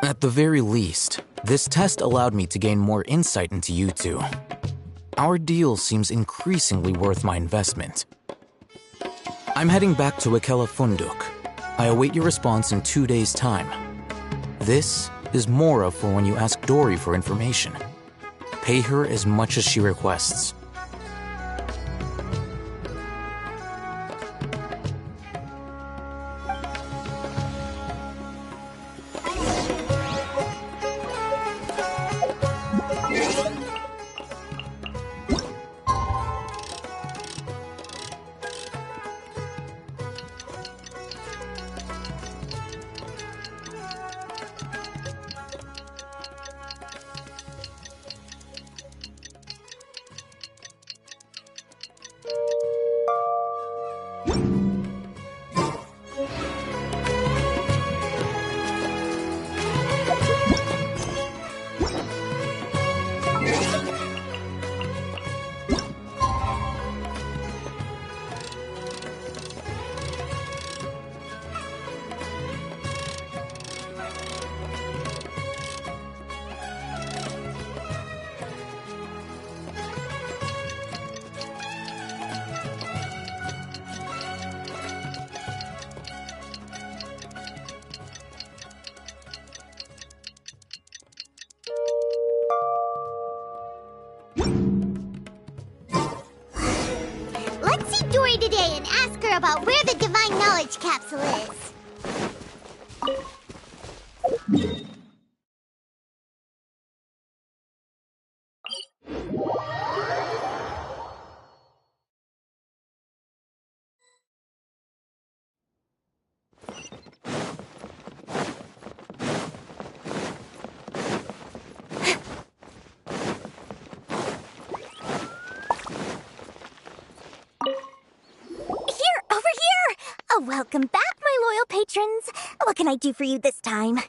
Speaker 2: At the very least, this test allowed me to gain more insight into you two. Our deal seems increasingly worth my investment. I'm heading back to Ikela Funduk. I await your response in 2 days' time. This is Mora for when you ask Dory for information. Pay her as much as she requests.
Speaker 1: Let's see Dory today and ask her about where the Divine Knowledge Capsule is.
Speaker 6: Welcome back, my loyal patrons. What can I do for you this time?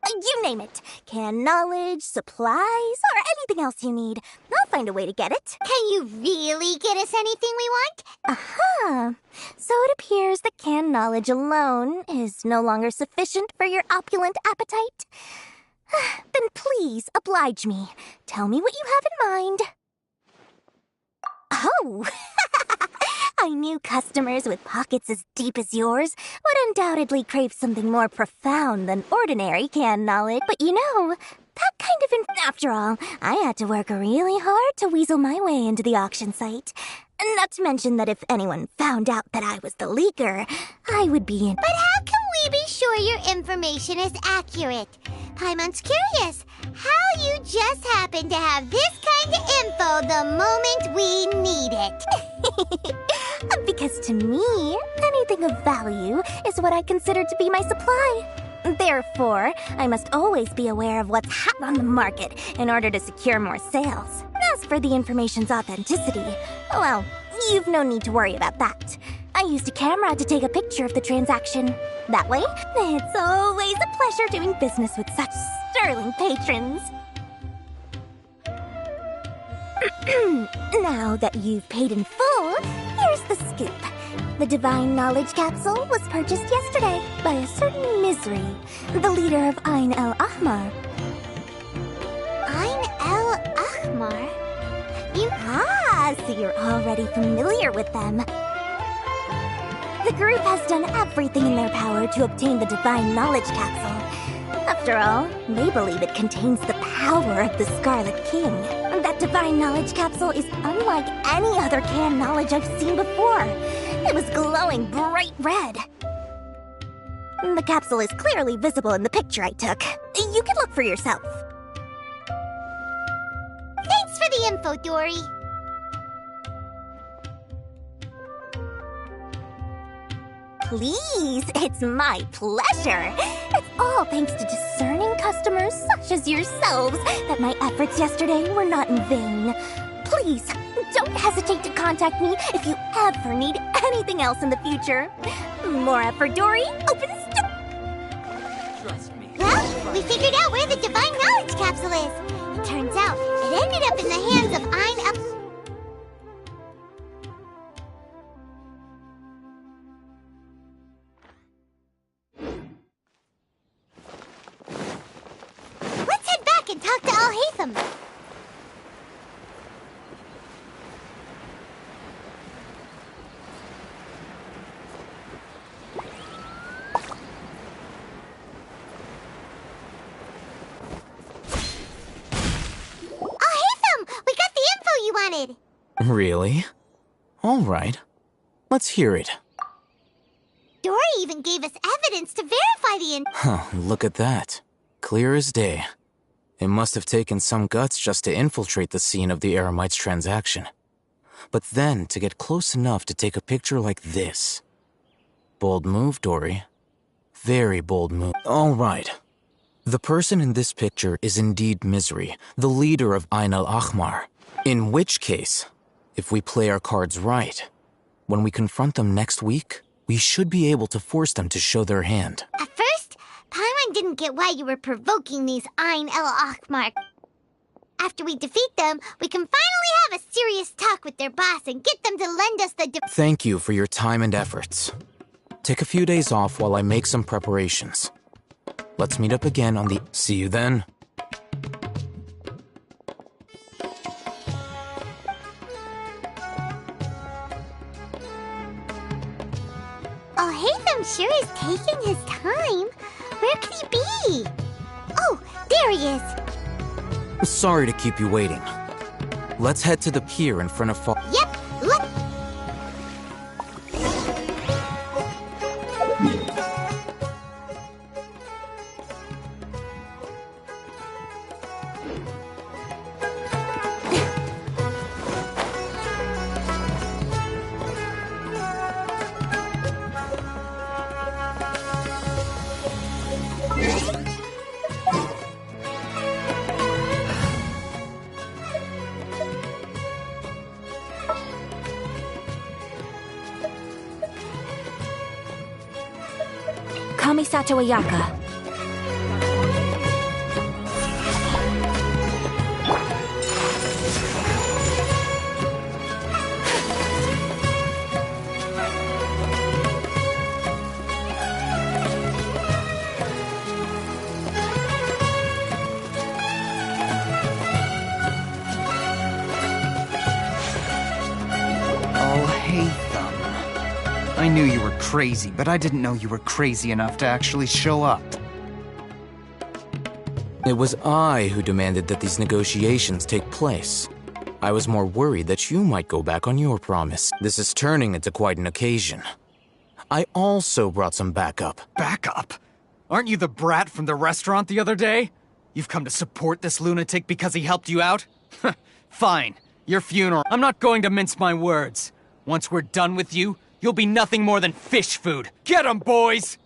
Speaker 6: You name it. Canned knowledge, supplies, or anything else you need. I'll find a way to get it.
Speaker 1: Can you really get us anything we want?
Speaker 6: Aha. So it appears that canned knowledge alone is no longer sufficient for your opulent appetite. Then please oblige me. Tell me what you have in mind. Oh! I knew customers with pockets as deep as yours would undoubtedly crave something more profound than ordinary canned knowledge. But you know, that kind of after all, I had to work really hard to weasel my way into the auction site. Not to mention that if anyone found out that I was the leaker, I would be in.
Speaker 1: But how can we be sure your information is accurate? Paimon's curious how you just happen to have this kind of info the moment we need it.
Speaker 6: Because to me, anything of value is what I consider to be my supply. Therefore, I must always be aware of what's hot on the market in order to secure more sales. As for the information's authenticity, well, you've no need to worry about that. I used a camera to take a picture of the transaction. That way, it's always a pleasure doing business with such sterling patrons. Now that you've paid in full, here's the scoop. The Divine Knowledge Capsule was purchased yesterday by a certain Misery, the leader of Ain El Ahmar.
Speaker 1: Ain El Ahmar?
Speaker 6: So you're already familiar with them. The group has done everything in their power to obtain the Divine Knowledge Capsule. After all, they believe it contains the power of the Scarlet King. That Divine Knowledge Capsule is unlike any other canned knowledge I've seen before. It was glowing bright red. The capsule is clearly visible in the picture I took. You can look for yourself.
Speaker 1: Thanks for the info, Dory.
Speaker 6: Please, it's my pleasure. It's all thanks to discerning customers such as yourselves that my efforts yesterday were not in vain. Please, don't hesitate to contact me if you ever need anything else in the future. More for Dory, opens
Speaker 1: Trust me. Well, we figured out where the Divine Knowledge Capsule is. It turns out it ended up in the hands of Ain El...
Speaker 2: Really? All right. Let's hear it.
Speaker 1: Dory even gave us evidence to verify the
Speaker 2: Huh, look at that. Clear as day. It must have taken some guts just to infiltrate the scene of the Eremites transaction. But then to get close enough to take a picture like this. Bold move, Dory. Very bold move. All right. The person in this picture is indeed Misery, the leader of Ain al-Ahmar. In which case, if we play our cards right, when we confront them next week, we should be able to force them to show their hand.
Speaker 1: At first, Paimon didn't get why you were provoking these Ain el-Ahmar. After we defeat them, we can finally have a serious talk with their boss and get them to lend us the
Speaker 2: Thank you for your time and efforts. Take a few days off while I make some preparations. Let's meet up again on the... See you then.
Speaker 1: Oh, Hatham sure is taking his time. Where could he be? Oh, there he is.
Speaker 2: Sorry to keep you waiting. Let's head to the pier in front of
Speaker 1: Yep, look.
Speaker 6: Kamisato Ayaka.
Speaker 4: I knew you were crazy, but I didn't know you were crazy enough to actually show up.
Speaker 2: It was I who demanded that these negotiations take place. I was more worried that you might go back on your promise. This is turning into quite an occasion. I also brought some backup.
Speaker 4: Backup? Aren't you the brat from the restaurant the other day? You've come to support this lunatic because he helped you out? Fine. Your funeral. I'm not going to mince my words. Once we're done with you, you'll be nothing more than fish food. Get 'em, boys!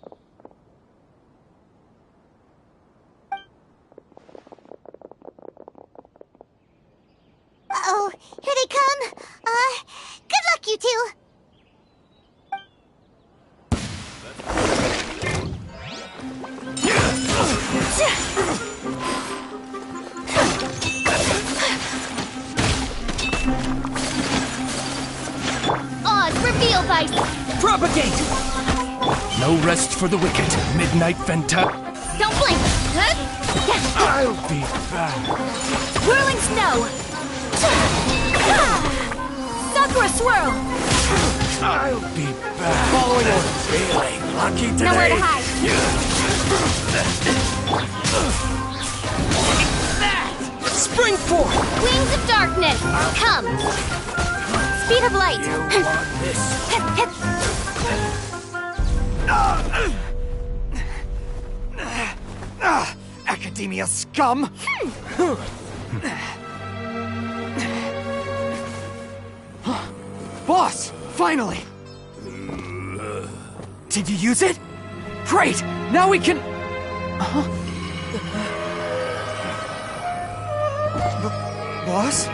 Speaker 1: Uh-oh, here they come. Good luck, you two.
Speaker 12: Odds reveal by...
Speaker 14: Propagate! No rest for the wicked. Midnight Venta.
Speaker 12: Don't blink!
Speaker 14: I'll be back.
Speaker 12: Whirling snow! Sakura swirl!
Speaker 14: I'll be back. Following orders. Feeling lucky today.
Speaker 12: Nowhere to hide.
Speaker 14: Spring forth!
Speaker 12: Wings of darkness! Come! Speed of light!
Speaker 14: You want this?
Speaker 4: Academia scum! Boss! Finally! Did you use it? Great! Now we can... Boss? Boss!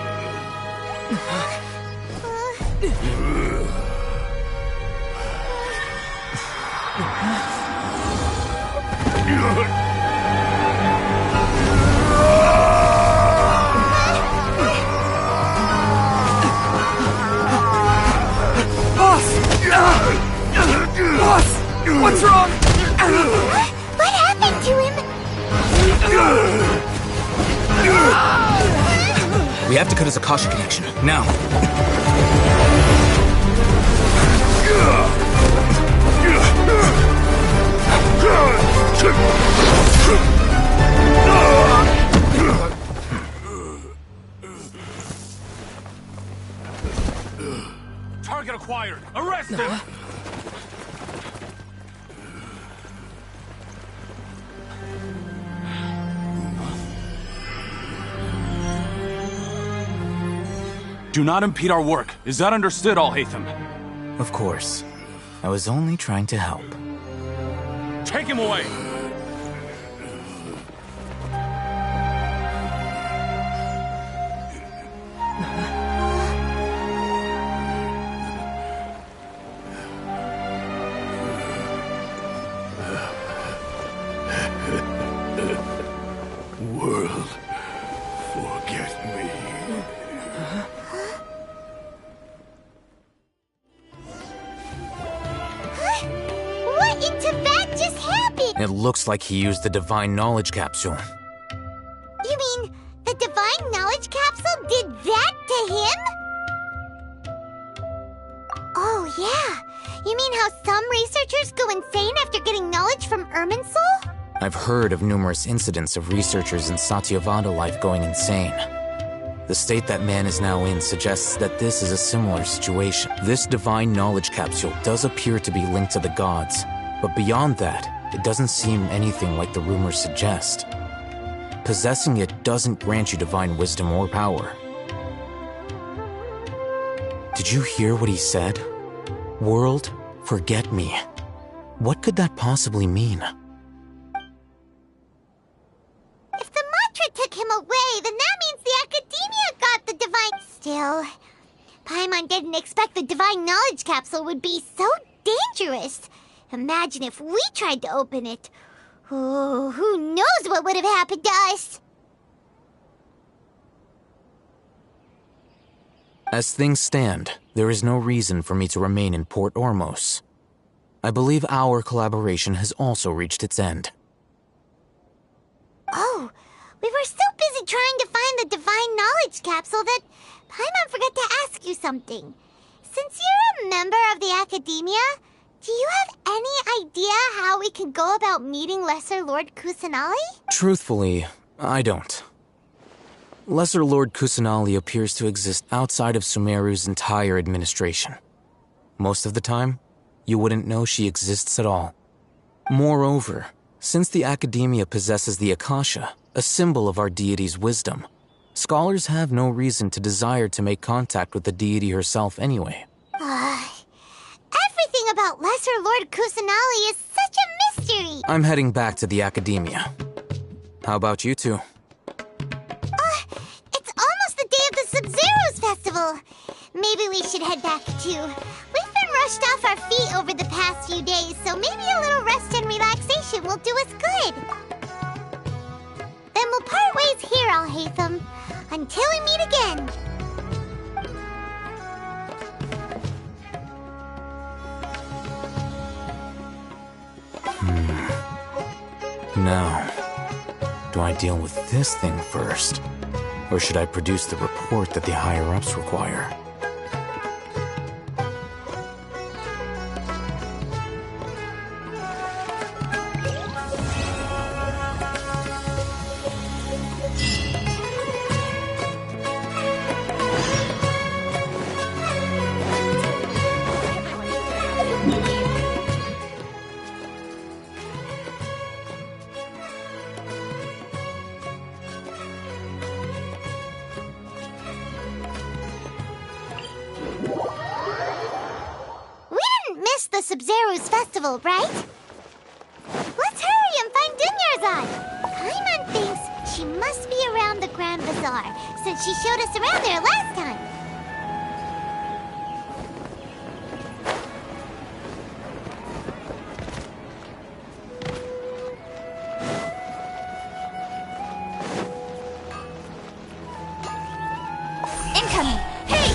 Speaker 4: What's wrong?
Speaker 1: What happened to him?
Speaker 2: We have to cut his Akasha connection, now.
Speaker 15: Do not impede our work. Is that understood, Al-Haytham?
Speaker 2: Of course. I was only trying to help.
Speaker 15: Take him away!
Speaker 9: World, forget me.
Speaker 1: What in Tibet just happened?
Speaker 2: It looks like he used the Divine Knowledge Capsule.
Speaker 1: You mean the Divine Knowledge Capsule did that to him? Oh, yeah. You mean how some researchers go insane after getting knowledge from Irminsul?
Speaker 2: I've heard of numerous incidents of researchers in Satyavada life going insane. The state that man is now in suggests that this is a similar situation. This Divine Knowledge Capsule does appear to be linked to the gods, but beyond that, it doesn't seem anything like the rumors suggest. Possessing it doesn't grant you divine wisdom or power. Did you hear what he said? World, forget me. What could that possibly mean?
Speaker 1: If the mantra took him away, then that means the Academia got the divine... Still, Paimon didn't expect the Divine Knowledge Capsule would be so dangerous. Imagine if we tried to open it. Oh, who knows what would have happened to us?
Speaker 2: As things stand, there is no reason for me to remain in Port Ormos. I believe our collaboration has also reached its end.
Speaker 1: Oh, we were so busy trying to find the Divine Knowledge Capsule that Paimon forgot to ask you something. Since you're a member of the Academia, do you have any idea how we can go about meeting Lesser Lord Kusanali?
Speaker 2: Truthfully, I don't. Lesser Lord Kusanali appears to exist outside of Sumeru's entire administration. Most of the time, you wouldn't know she exists at all. Moreover, since the Academia possesses the Akasha, a symbol of our deity's wisdom, scholars have no reason to desire to make contact with the deity herself anyway.
Speaker 1: Everything about Lesser Lord Kusanali is such a mystery!
Speaker 2: I'm heading back to the Academia. How about you two?
Speaker 1: It's almost the day of the Sub-Zero's festival. Maybe we should head back too. We've been rushed off our feet over the past few days, so maybe a little rest and relaxation will do us good. Then we'll part ways here, Al-Haytham, until we meet again.
Speaker 2: Now, do I deal with this thing first? Or should I produce the report that the higher-ups require?
Speaker 1: The Sub-Zero's festival, right? Let's hurry and find Dunyarzad. Paimon thinks she must be around the Grand Bazaar, since she showed us around there last time.
Speaker 12: Incoming! Hey!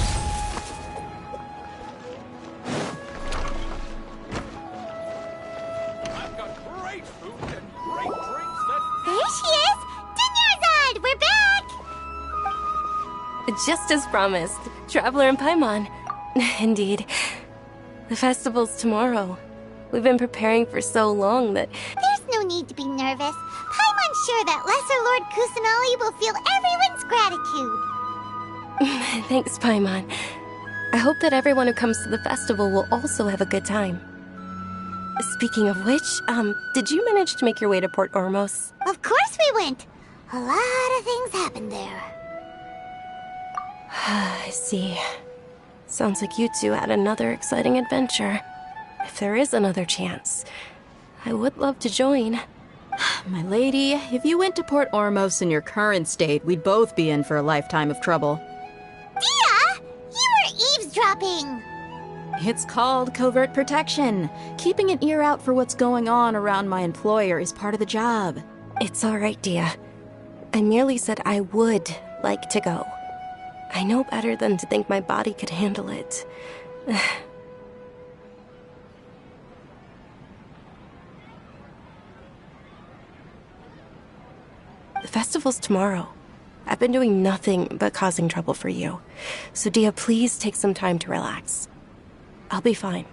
Speaker 1: There she is! Dunyarzad! We're back!
Speaker 16: Just as promised. Traveler and Paimon. Indeed. The festival's tomorrow. We've been preparing for so long that...
Speaker 1: There's no need to be nervous. Paimon's sure that Lesser Lord Kusanali will feel everyone's gratitude.
Speaker 16: Thanks, Paimon. I hope that everyone who comes to the festival will also have a good time. Speaking of which, did you manage to make your way to Port Ormos?
Speaker 1: Of course we went. A lot of things happened there.
Speaker 16: I see. Sounds like you two had another exciting adventure. If there is another chance, I would love to join.
Speaker 17: My lady, if you went to Port Ormos in your current state, we'd both be in for a lifetime of trouble.
Speaker 1: Dia! You were eavesdropping!
Speaker 17: It's called covert protection. Keeping an ear out for what's going on around my employer is part of the job.
Speaker 16: It's all right, Dia. I merely said I would like to go. I know better than to think my body could handle it. The festival's tomorrow. I've been doing nothing but causing trouble for you. So, Dia, please take some time to relax. I'll be fine.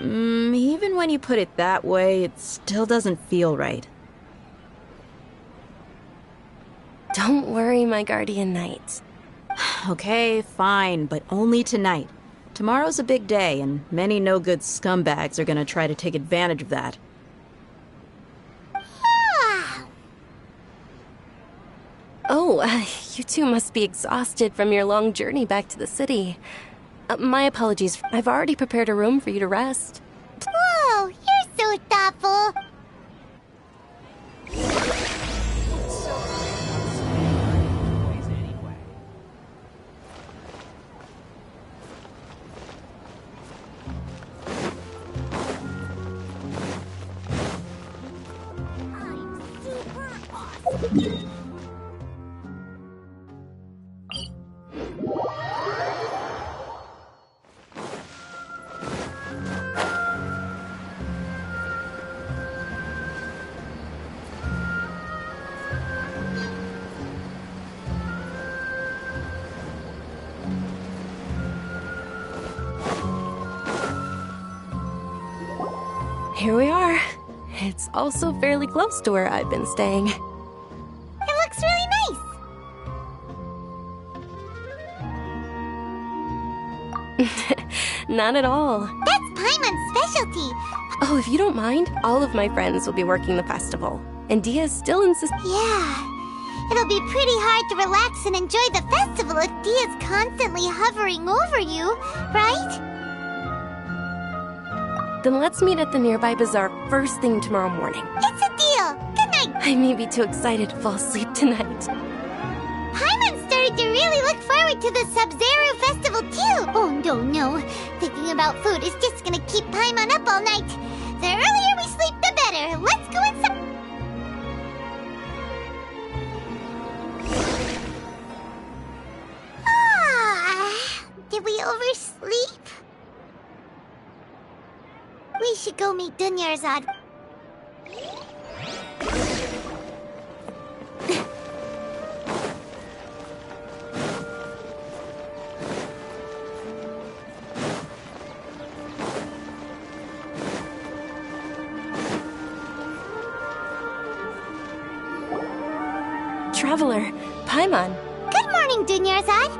Speaker 17: Even when you put it that way, it still doesn't feel right.
Speaker 16: Don't worry, my guardian knight.
Speaker 17: Okay, fine, but only tonight. Tomorrow's a big day, and many no-good scumbags are gonna try to take advantage of that.
Speaker 16: Oh, you two must be exhausted from your long journey back to the city. My apologies. I've already prepared a room for you to rest.
Speaker 1: Whoa, you're so thoughtful.
Speaker 16: Here we are. It's also fairly close to where I've been staying.
Speaker 1: It looks really nice.
Speaker 16: Not at all.
Speaker 1: That's Paimon's specialty.
Speaker 16: Oh, if you don't mind, all of my friends will be working the festival. And Dia still insists.
Speaker 1: Yeah. It'll be pretty hard to relax and enjoy the festival if Dia's constantly hovering over you, right?
Speaker 16: Then let's meet at the nearby bazaar first thing tomorrow morning.
Speaker 1: It's a deal. Good night.
Speaker 16: I may be too excited to fall asleep tonight.
Speaker 1: Paimon started to really look forward to the Sub-Zero festival too. Oh, no. Thinking about food is just gonna keep Paimon up all night. The earlier we sleep, the better. Let's go inside. Did we oversleep? We should go meet Dunyarzad.
Speaker 16: Traveler, Paimon.
Speaker 1: Good morning, Dunyarzad.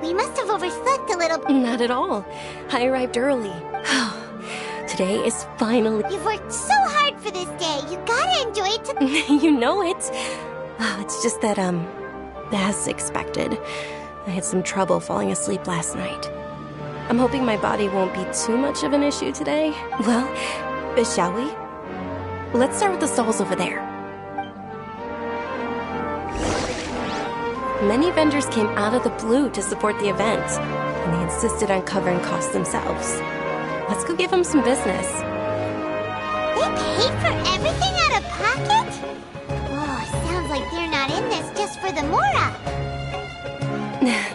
Speaker 1: We must have overslept a little.
Speaker 16: Not at all. I arrived early. Today is finally...
Speaker 1: You've worked so hard for this day. You gotta enjoy it.
Speaker 16: You know it. Oh, it's just that, as expected, I had some trouble falling asleep last night. I'm hoping my body won't be too much of an issue today. Well, shall we? Let's start with the stalls over there. Many vendors came out of the blue to support the event, and they insisted on covering costs themselves. Let's go give them some business.
Speaker 1: They paid for everything out of pocket? Oh, sounds like they're not in this just for the Mora.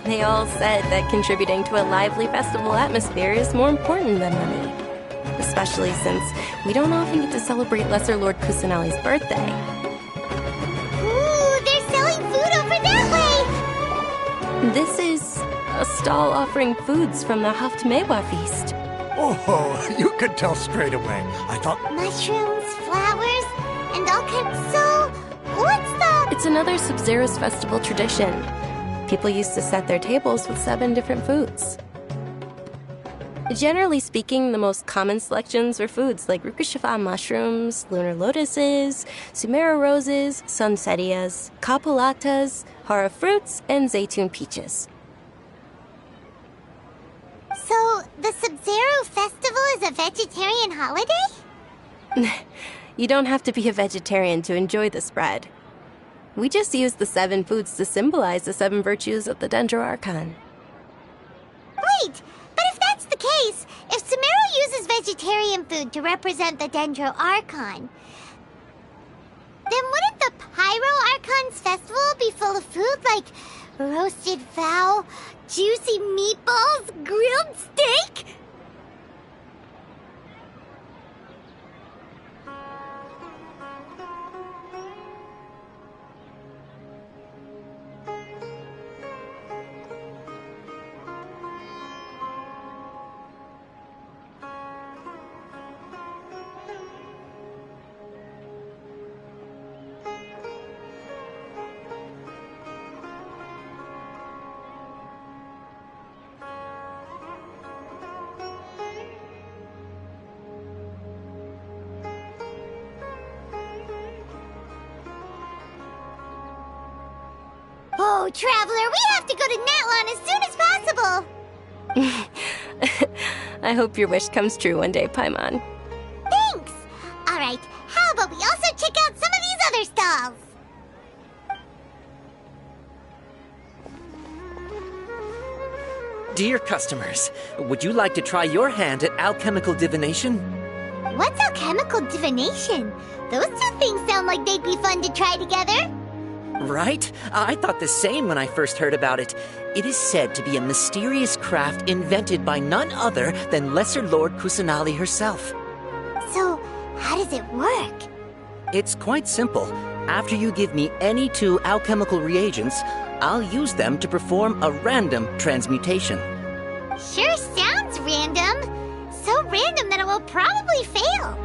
Speaker 16: They all said that contributing to a lively festival atmosphere is more important than money. Especially since we don't often get to celebrate Lesser Lord Kusanali's birthday.
Speaker 1: Ooh, they're selling food over that way!
Speaker 16: This is a stall offering foods from the Haftmewa feast.
Speaker 18: Oh, you could tell straight away. I thought...
Speaker 1: Mushrooms, flowers, and all kinds. So, what's the...
Speaker 16: It's another Sub-Zero's festival tradition. People used to set their tables with 7 different foods. Generally speaking, the most common selections were foods like Rukushifa mushrooms, lunar lotuses, Sumera roses, sunsetias, capulatas, hara fruits, and zaytun peaches.
Speaker 1: So, the Sub-Zero Festival is a vegetarian holiday?
Speaker 16: You don't have to be a vegetarian to enjoy the spread. We just use the 7 foods to symbolize the 7 virtues of the Dendro Archon.
Speaker 1: Wait, but if that's the case, if Sumeru uses vegetarian food to represent the Dendro Archon, then wouldn't the Pyro Archon's festival be full of food like roasted fowl, juicy meatballs, grilled steak? Oh, Traveler, we have to go to Natlon as soon as possible!
Speaker 16: I hope your wish comes true one day, Paimon.
Speaker 1: Thanks! Alright, how about we also check out some of these other stalls?
Speaker 19: Dear customers, would you like to try your hand at alchemical divination?
Speaker 1: What's alchemical divination? Those two things sound like they'd be fun to try together.
Speaker 19: Right? I thought the same when I first heard about it. It is said to be a mysterious craft invented by none other than Lesser Lord Kusanali herself.
Speaker 1: So, how does it work?
Speaker 19: It's quite simple. After you give me any 2 alchemical reagents, I'll use them to perform a random transmutation.
Speaker 1: Sure sounds random. So random that it will probably fail.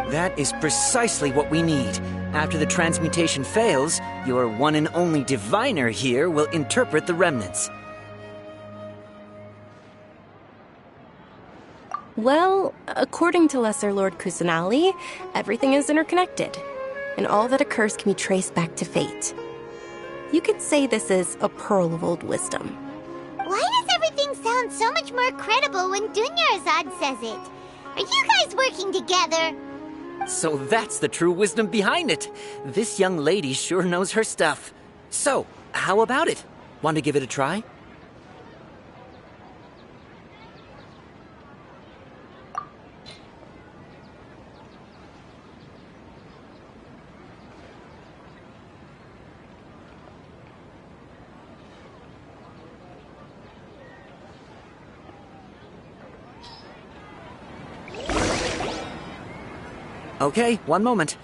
Speaker 19: That is precisely what we need. After the transmutation fails, your one and only diviner here will interpret the remnants.
Speaker 16: Well, according to Lesser Lord Kusanali, everything is interconnected, and all that occurs can be traced back to fate. You could say this is a pearl of old wisdom.
Speaker 1: Why does everything sound so much more credible when Dunyarzad says it? Are you guys working together?
Speaker 19: So that's the true wisdom behind it. This young lady sure knows her stuff. So, how about it? Want to give it a try? Okay, one moment.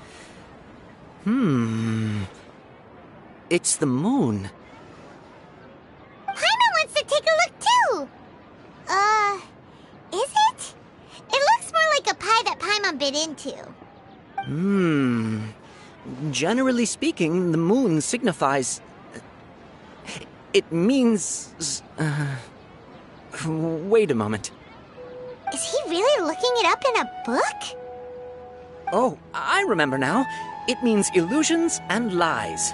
Speaker 19: It's the moon.
Speaker 1: Paimon wants to take a look too! Is it? It looks more like a pie that Paimon bit into.
Speaker 19: Generally speaking, the moon signifies... It means... Wait a moment.
Speaker 1: Is he really looking it up in a book?
Speaker 19: Oh, I remember now. It means illusions and lies.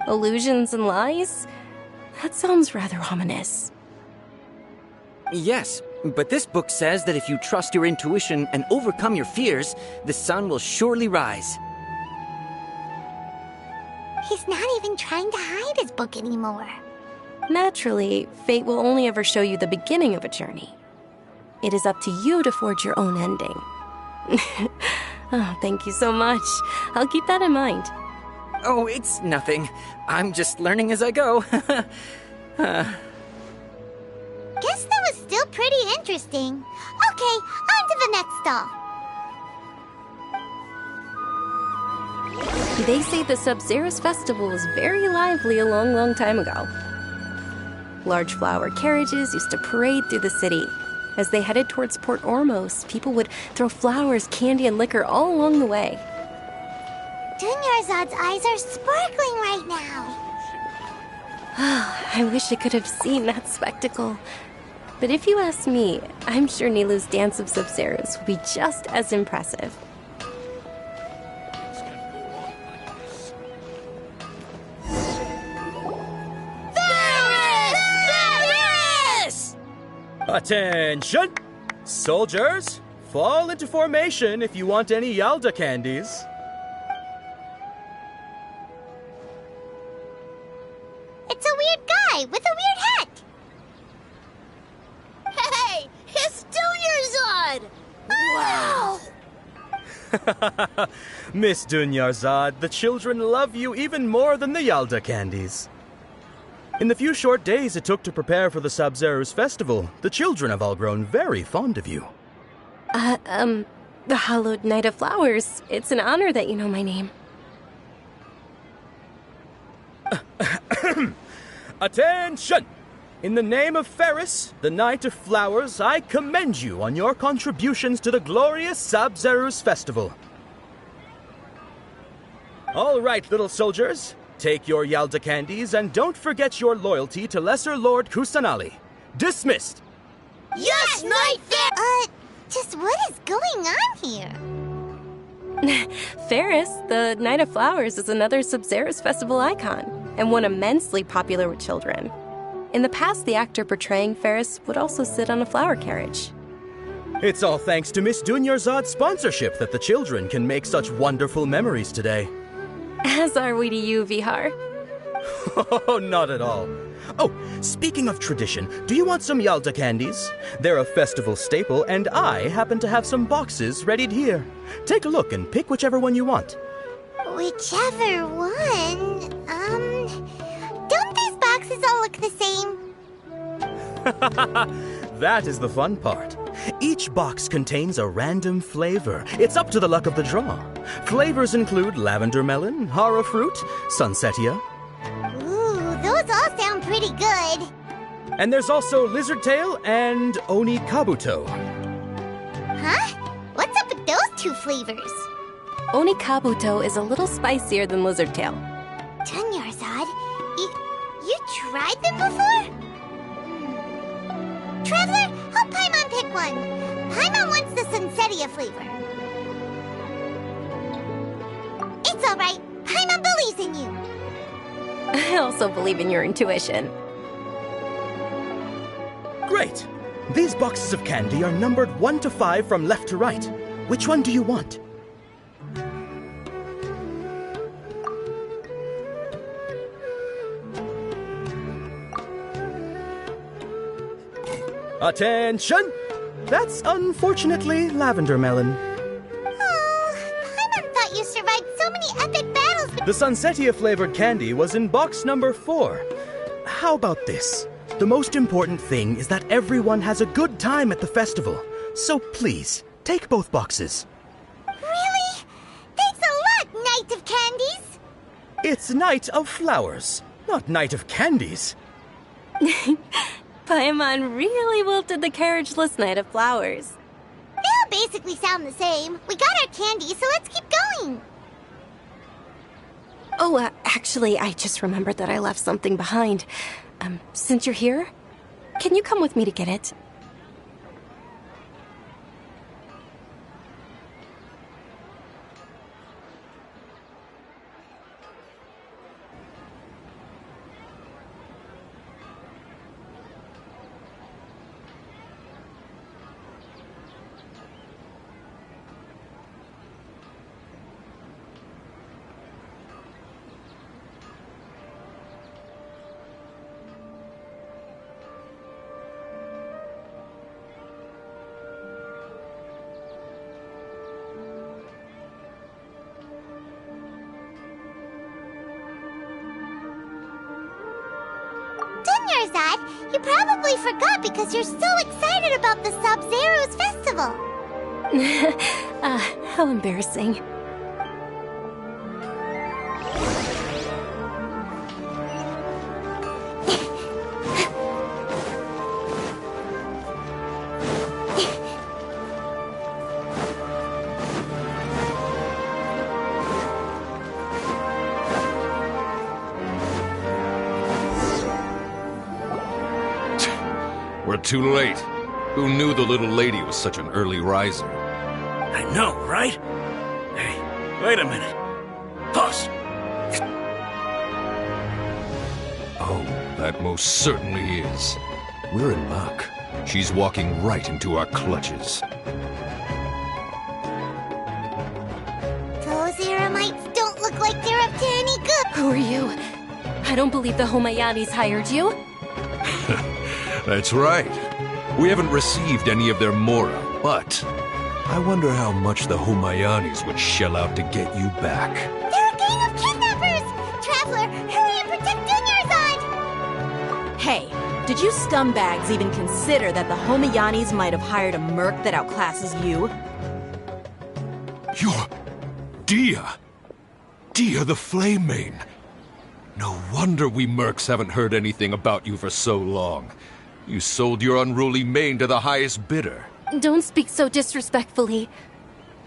Speaker 16: Illusions and lies? That sounds rather ominous.
Speaker 19: Yes, but this book says that if you trust your intuition and overcome your fears, the sun will surely rise.
Speaker 1: He's not even trying to hide his book anymore.
Speaker 16: Naturally, fate will only ever show you the beginning of a journey. It is up to you to forge your own ending. Oh, thank you so much. I'll keep that in mind.
Speaker 19: Oh, it's nothing. I'm just learning as I go.
Speaker 1: Guess that was still pretty interesting. Okay, on to the next stall.
Speaker 16: They say the Sub-Zero's festival was very lively a long, long time ago. Large flower carriages used to parade through the city. As they headed towards Port Ormos, people would throw flowers, candy, and liquor all along the way.
Speaker 1: Dunyarzad's eyes are sparkling right now.
Speaker 16: I wish I could have seen that spectacle. But if you ask me, I'm sure Nilou's dance of Sub-Zeros will be just as impressive.
Speaker 20: Attention! Soldiers, fall into formation if you want any Yalda candies.
Speaker 1: It's a weird guy with a weird hat.
Speaker 12: Hey, it's Dunyarzad! Wow!
Speaker 20: Miss Dunyarzad, the children love you even more than the Yalda candies. In the few short days it took to prepare for the Sabzeruz festival, the children have all grown very fond of you.
Speaker 16: The Hallowed Knight of Flowers. It's an honor that you know my name.
Speaker 20: Attention! In the name of Ferris, the Knight of Flowers, I commend you on your contributions to the glorious Sabzeruz festival. All right, little soldiers. Take your Yalda candies and don't forget your loyalty to Lesser Lord Kusanali. Dismissed!
Speaker 12: Yes, Knight
Speaker 1: Just what is going on here?
Speaker 16: Ferris, the Knight of Flowers, is another Sabzeruz festival icon, and one immensely popular with children. In the past, the actor portraying Ferris would also sit on a flower carriage.
Speaker 20: It's all thanks to Miss Dunyarzad's sponsorship that the children can make such wonderful memories today.
Speaker 16: As are we to you, Vihar.
Speaker 20: Oh, not at all. Oh, speaking of tradition, do you want some Yalda candies? They're a festival staple, and I happen to have some boxes readied here. Take a look and pick whichever one you want.
Speaker 1: Whichever one? Don't these boxes all look the same?
Speaker 20: That is the fun part. Each box contains a random flavor. It's up to the luck of the draw. Flavors include lavender melon, hara fruit, sunsetia.
Speaker 1: Ooh, those all sound pretty good.
Speaker 20: And there's also lizard tail and oni kabuto.
Speaker 1: Huh? What's up with those two flavors?
Speaker 16: Oni kabuto is a little spicier than lizard tail.
Speaker 1: Dunyarzad, you tried them before? Traveler, help Paimon pick one. Paimon wants the Sunsetia flavor. It's all right. Paimon believes in you.
Speaker 16: I also believe in your intuition.
Speaker 20: Great. These boxes of candy are numbered 1 to 5 from left to right. Which one do you want? Attention! That's unfortunately lavender melon.
Speaker 1: Oh, Paimon thought you survived so many epic battles.
Speaker 20: The Sunsetia flavored candy was in box number 4. How about this? The most important thing is that everyone has a good time at the festival. So please, take both boxes.
Speaker 1: Really? Thanks a lot, Knight of Candies.
Speaker 20: It's Knight of Flowers, not Knight of Candies.
Speaker 16: Paimon really wilted the carriageless Knight of Flowers.
Speaker 1: They all basically sound the same. We got our candy, so let's keep going.
Speaker 16: Oh, actually, I just remembered that I left something behind. Since you're here, can you come with me to get it?
Speaker 1: Dunyarzad, you probably forgot because you're so excited about the Sabzeruz festival.
Speaker 16: How embarrassing.
Speaker 9: We're too late. Who knew the little lady was such an early riser?
Speaker 11: I know, right? Hey, wait a minute. Pause.
Speaker 9: Oh, that most certainly is. We're in luck. She's walking right into our clutches.
Speaker 1: Those Eremites don't look like they're up to any good.
Speaker 16: Who are you? I don't believe the Homayanis hired you.
Speaker 9: That's right. We haven't received any of their mora, but I wonder how much the Homayanis would shell out to get you back.
Speaker 1: They're a gang of kidnappers! Traveler, hurry and protect Dunyarzad!
Speaker 17: Hey, did you scumbags even consider that the Homayanis might have hired a merc that outclasses you?
Speaker 9: You're Dia! Dia the Flame Mane! No wonder we mercs haven't heard anything about you for so long. You sold your unruly mane to the highest bidder.
Speaker 16: Don't speak so disrespectfully.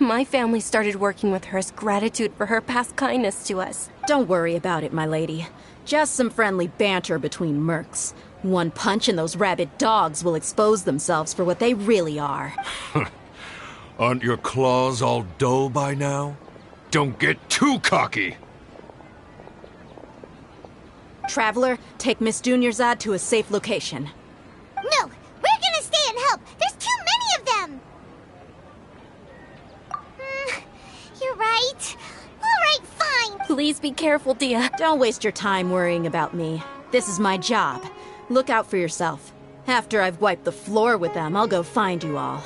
Speaker 16: My family started working with her as gratitude for her past kindness to us.
Speaker 17: Don't worry about it, my lady. Just some friendly banter between mercs. One punch and those rabid dogs will expose themselves for what they really are.
Speaker 9: Aren't your claws all dull by now? Don't get too cocky!
Speaker 17: Traveler, take Miss Dunyarzad to a safe location.
Speaker 1: No! We're gonna stay and help! There's too many of them! You're right. Alright, fine!
Speaker 16: Please be careful, Dia.
Speaker 17: Don't waste your time worrying about me. This is my job. Look out for yourself. After I've wiped the floor with them, I'll go find you all.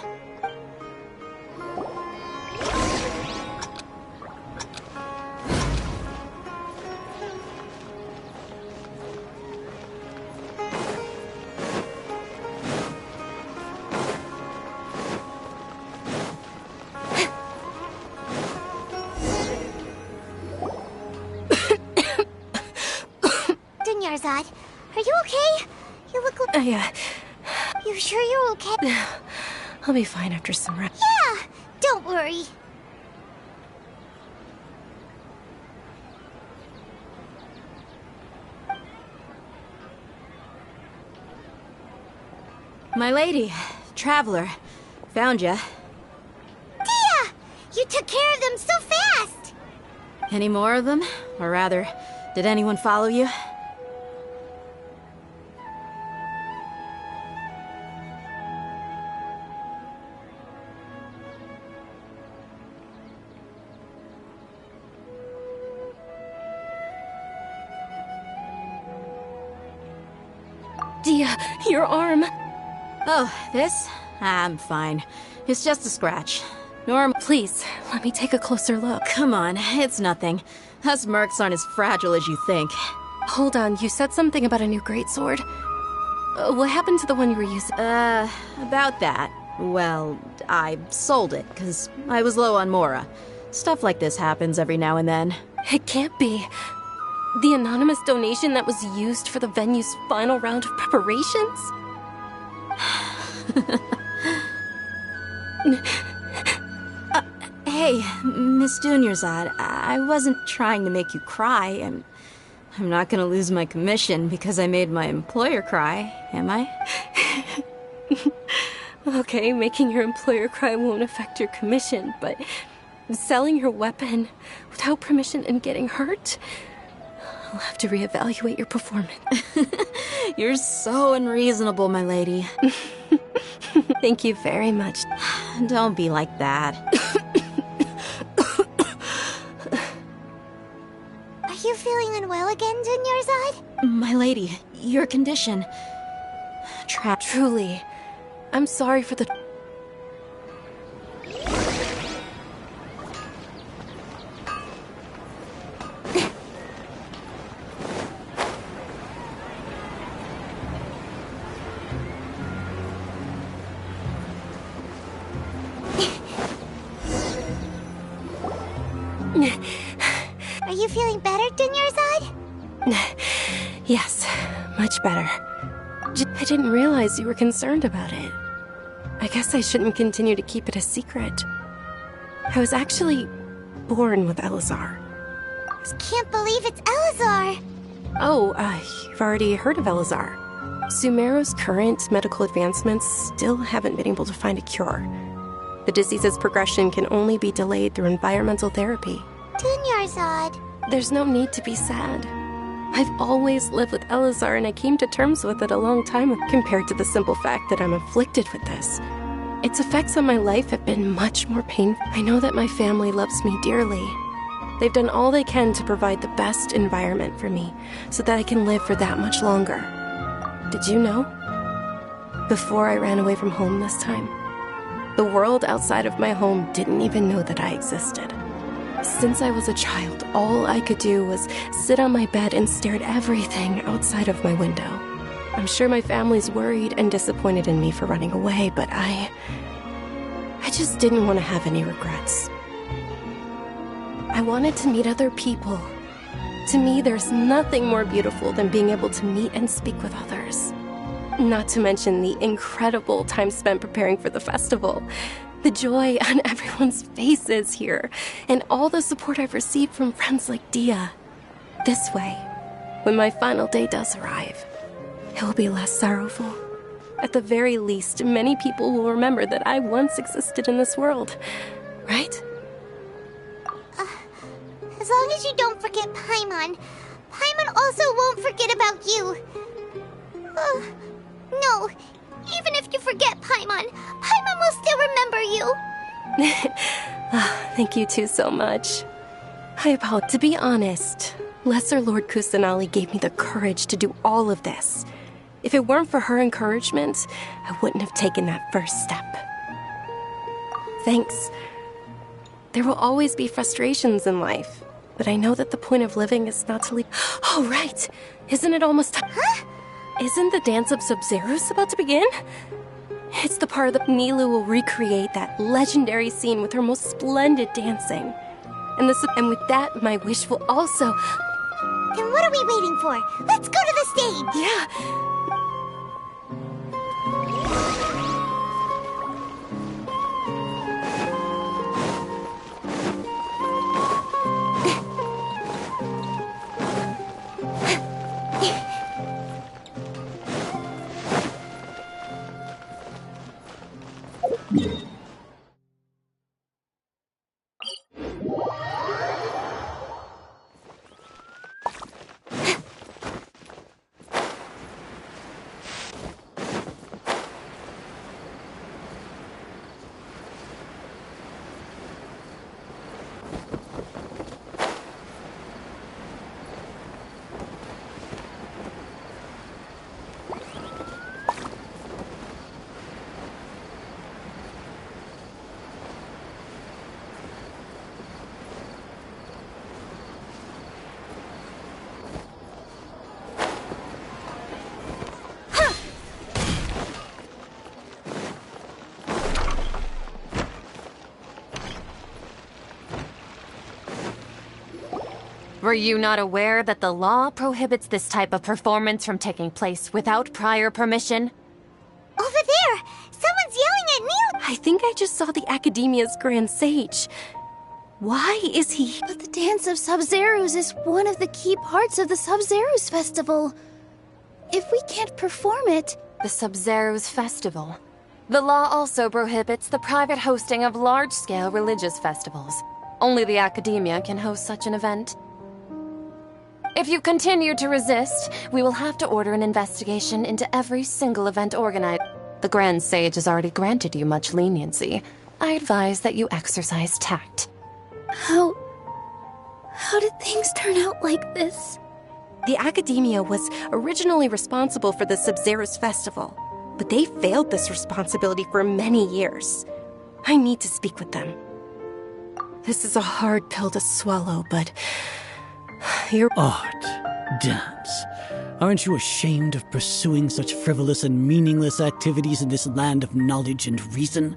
Speaker 1: Dunyarzad, are you okay? You look like...
Speaker 16: Yeah.
Speaker 1: You sure you're okay?
Speaker 16: I'll be fine after some rest.
Speaker 1: Yeah, don't worry.
Speaker 17: My lady, Traveler, found ya.
Speaker 1: Dia! You took care of them so fast!
Speaker 17: Any more of them? Or rather, did anyone follow you?
Speaker 16: Dia, your arm.
Speaker 17: Oh, this? I'm fine. It's just a scratch.
Speaker 16: Please, let me take a closer look.
Speaker 17: Come on, it's nothing. Us mercs aren't as fragile as you think.
Speaker 16: Hold on, you said something about a new greatsword. What happened to the one you were using?
Speaker 17: About that. Well, I sold it, because I was low on mora. Stuff like this happens every now and then.
Speaker 16: It can't be. The anonymous donation that was used for the venue's final round of preparations?
Speaker 17: Hey, Miss Dunyarzad, I wasn't trying to make you cry. I'm not gonna lose my commission because I made my employer cry, am I?
Speaker 16: Okay, making your employer cry won't affect your commission, but selling your weapon without permission and getting hurt? I'll have to reevaluate your performance.
Speaker 17: You're so unreasonable, my lady.
Speaker 16: Thank you very much.
Speaker 17: Don't be like that.
Speaker 1: Are you feeling unwell again, Dunyarzad?
Speaker 17: My lady, your condition...
Speaker 16: Truly, I'm sorry for the...
Speaker 1: Are you feeling better, Dunyarzad?
Speaker 16: Yes, much better. I didn't realize you were concerned about it. I guess I shouldn't continue to keep it a secret. I was actually born with Elazar.
Speaker 1: Can't believe it's Elazar!
Speaker 16: Oh, you've already heard of Elazar. Sumeru's current medical advancements still haven't been able to find a cure. The disease's progression can only be delayed through environmental therapy.
Speaker 1: Dunyarzad.
Speaker 16: There's no need to be sad. I've always lived with Elazar, and I came to terms with it a long time ago, compared to the simple fact that I'm afflicted with this. Its effects on my life have been much more painful. I know that my family loves me dearly. They've done all they can to provide the best environment for me, so that I can live for that much longer. Did you know? Before I ran away from home this time, the world outside of my home didn't even know that I existed. Since I was a child, all I could do was sit on my bed and stare at everything outside of my window. I'm sure my family's worried and disappointed in me for running away, but I just didn't want to have any regrets. I wanted to meet other people. To me, there's nothing more beautiful than being able to meet and speak with others. Not to mention the incredible time spent preparing for the festival. The joy on everyone's faces here, and all the support I've received from friends like Dia. This way, when my final day does arrive, it will be less sorrowful. At the very least, many people will remember that I once existed in this world, right?
Speaker 1: As long as you don't forget Paimon. Paimon also won't forget about you. No, even if you forget Paimon, Paimon will still remember you.
Speaker 16: Thank you two so much. To be honest, Lesser Lord Kusanali gave me the courage to do all of this. If it weren't for her encouragement, I wouldn't have taken that first step. Thanks. There will always be frustrations in life, but I know that the point of living is not to leave. Oh, right! Isn't it almost time?
Speaker 1: Huh?
Speaker 16: Isn't the dance of Sub-Zero's about to begin? It's the part that Nilu will recreate that legendary scene with her most splendid dancing. And with that, my wish will also...
Speaker 1: Then what are we waiting for? Let's go to the stage!
Speaker 16: Yeah!
Speaker 21: Were you not aware that the law prohibits this type of performance from taking place without prior permission?
Speaker 1: Over there! Someone's yelling at me!
Speaker 16: I think I just saw the Academia's Grand Sage. Why is he...
Speaker 22: But the Dance of Sub-Zeros is one of the key parts of the Sub-Zeros Festival. If we can't perform it...
Speaker 21: The Sub-Zeros Festival. The law also prohibits the private hosting of large-scale religious festivals. Only the Academia can host such an event. If you continue to resist, we will have to order an investigation into every single event organized. The Grand Sage has already granted you much leniency. I advise that you exercise tact.
Speaker 22: How did things turn out like this?
Speaker 16: The Academia was originally responsible for the Sub-Zeros Festival, but they failed this responsibility for many years. I need to speak with them. This is a hard pill to swallow, but...
Speaker 23: Art, dance. Aren't you ashamed of pursuing such frivolous and meaningless activities in this land of knowledge and reason?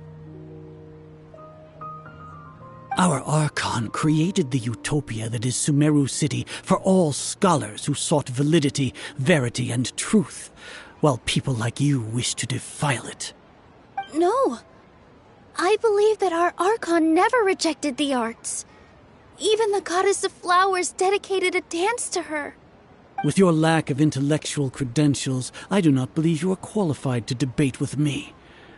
Speaker 23: Our Archon created the utopia that is Sumeru City for all scholars who sought validity, verity, and truth, while people like you wish to defile it.
Speaker 22: No. I believe that our Archon never rejected the arts. Even the goddess of flowers dedicated a dance to her.
Speaker 23: With your lack of intellectual credentials, I do not believe you are qualified to debate with me.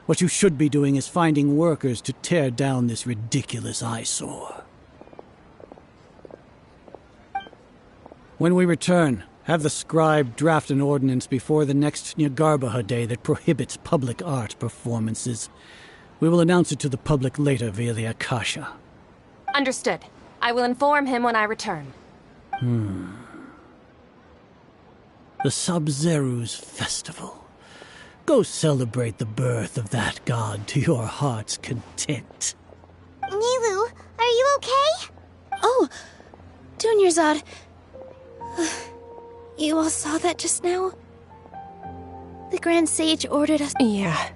Speaker 23: What you should be doing is finding workers to tear down this ridiculous eyesore. When we return, Have the scribe draft an ordinance before the next Nyargarbaha Day that prohibits public art performances. We will announce it to the public later via the Akasha.
Speaker 21: Understood. I will inform him when I return.
Speaker 23: The Sub-Zeru's festival. Go celebrate the birth of that god to your heart's content.
Speaker 1: Nilu, are you okay?
Speaker 22: Oh, Dunyarzad. You all saw that just now? The Grand Sage ordered us...
Speaker 16: Yeah.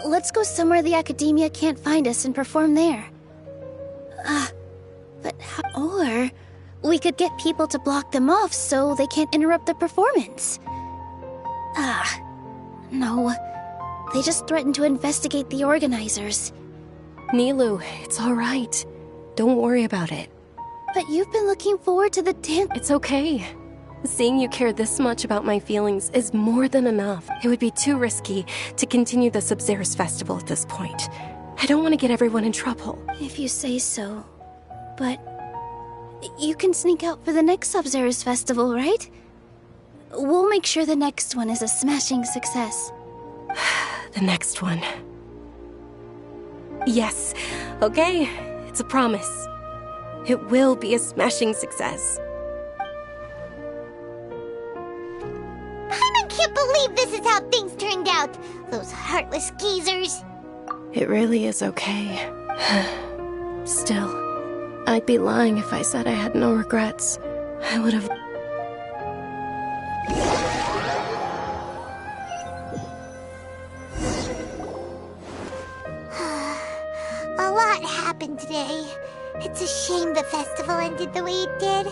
Speaker 22: Let's go somewhere the Academia can't find us and perform there. But how... Or we could get people to block them off so they can't interrupt the performance. No. They just threatened to investigate the organizers.
Speaker 16: Nilu, it's all right. Don't worry about it.
Speaker 22: But you've been looking forward to the dance...
Speaker 16: It's okay. Seeing you care this much about my feelings is more than enough. It would be too risky to continue the Sub-Zerus festival at this point. I don't want to get everyone in trouble.
Speaker 22: If you say so. But... you can sneak out for the next Sub-Zerus festival, right? We'll make sure the next one is a smashing success.
Speaker 16: The next one. Yes. Okay. It's a promise. It will be a smashing success.
Speaker 1: I can't believe this is how things turned out. Those heartless geezers.
Speaker 16: It really is okay. Still, I'd be lying if I said I had no regrets. I would have...
Speaker 1: A lot happened today. It's a shame the festival ended the way it did.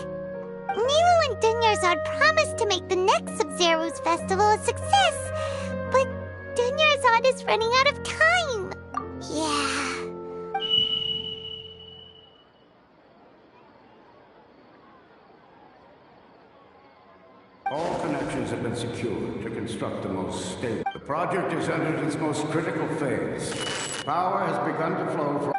Speaker 1: Nilu and Dunyarzad promised to make the next Sub-Zeru's festival a success, but Dunyarzad is running out of time. Yeah.
Speaker 3: All connections have been secured to construct the most stable. The project has entered its most critical phase. Power has begun to flow from...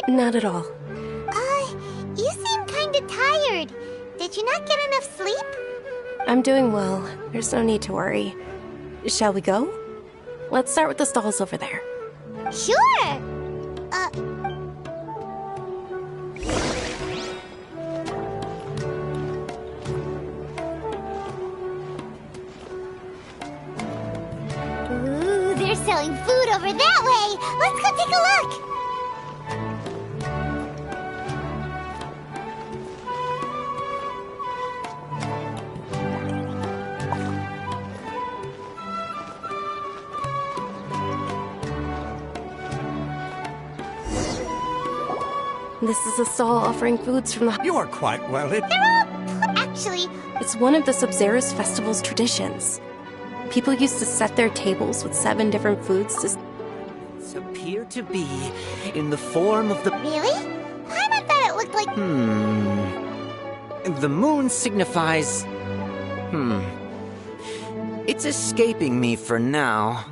Speaker 16: Not at all.
Speaker 1: You seem kinda tired. Did you not get enough sleep?
Speaker 16: I'm doing well. There's no need to worry. Shall we go? Let's start with the stalls over there.
Speaker 1: Sure! Ooh, they're selling food over that way! Let's go take a look!
Speaker 16: This is a stall offering foods from the...
Speaker 18: You are quite well lit.
Speaker 1: Actually...
Speaker 16: It's one of the Sub-Zerus Festival's traditions. People used to set their tables with 7 different foods to...
Speaker 19: appear to be in the form of the...
Speaker 1: Really? I thought it looked like...
Speaker 19: The moon signifies... It's escaping me for now.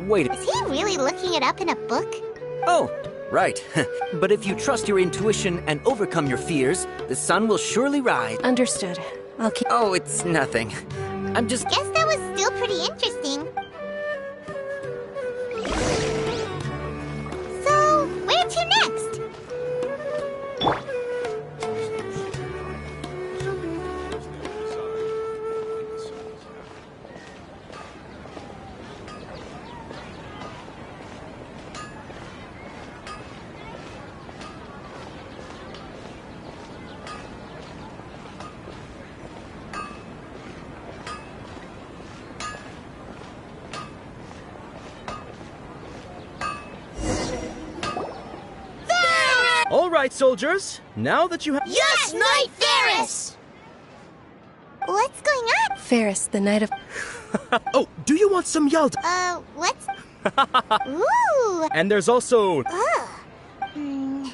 Speaker 19: Wait...
Speaker 1: Is he really looking it up in a book?
Speaker 19: Oh! Right. But if you trust your intuition and overcome your fears, the sun will surely rise.
Speaker 16: Understood. I'll keep...
Speaker 19: Oh, it's nothing. I'm just...
Speaker 1: Guess that was still pretty interesting. So, where to next?
Speaker 20: right, soldiers. Now that you have...
Speaker 22: Yes, Knight Ferris!
Speaker 1: What's going on?
Speaker 16: Ferris, the Knight of...
Speaker 20: Oh, do you want some Yalda?
Speaker 1: What's... Ooh!
Speaker 20: And there's also...
Speaker 1: Travel...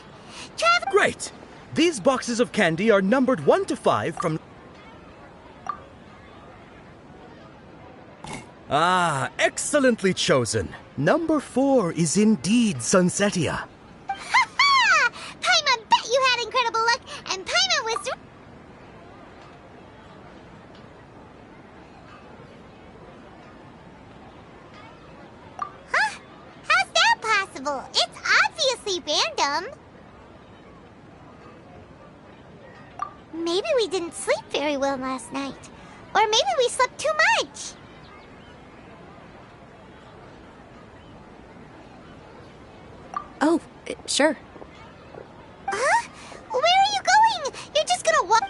Speaker 20: Great! These boxes of candy are numbered 1 to 5 from... Ah, excellently chosen. Number 4 is indeed Sunsetia.
Speaker 1: Ha-ha! Paimon bet you had incredible luck, and Paimon was... Huh? How's that possible? It's obviously random. Maybe we didn't sleep very well last night. Or maybe we slept too much.
Speaker 16: Oh, sure.
Speaker 1: Huh? Where are you going? You're just gonna walk...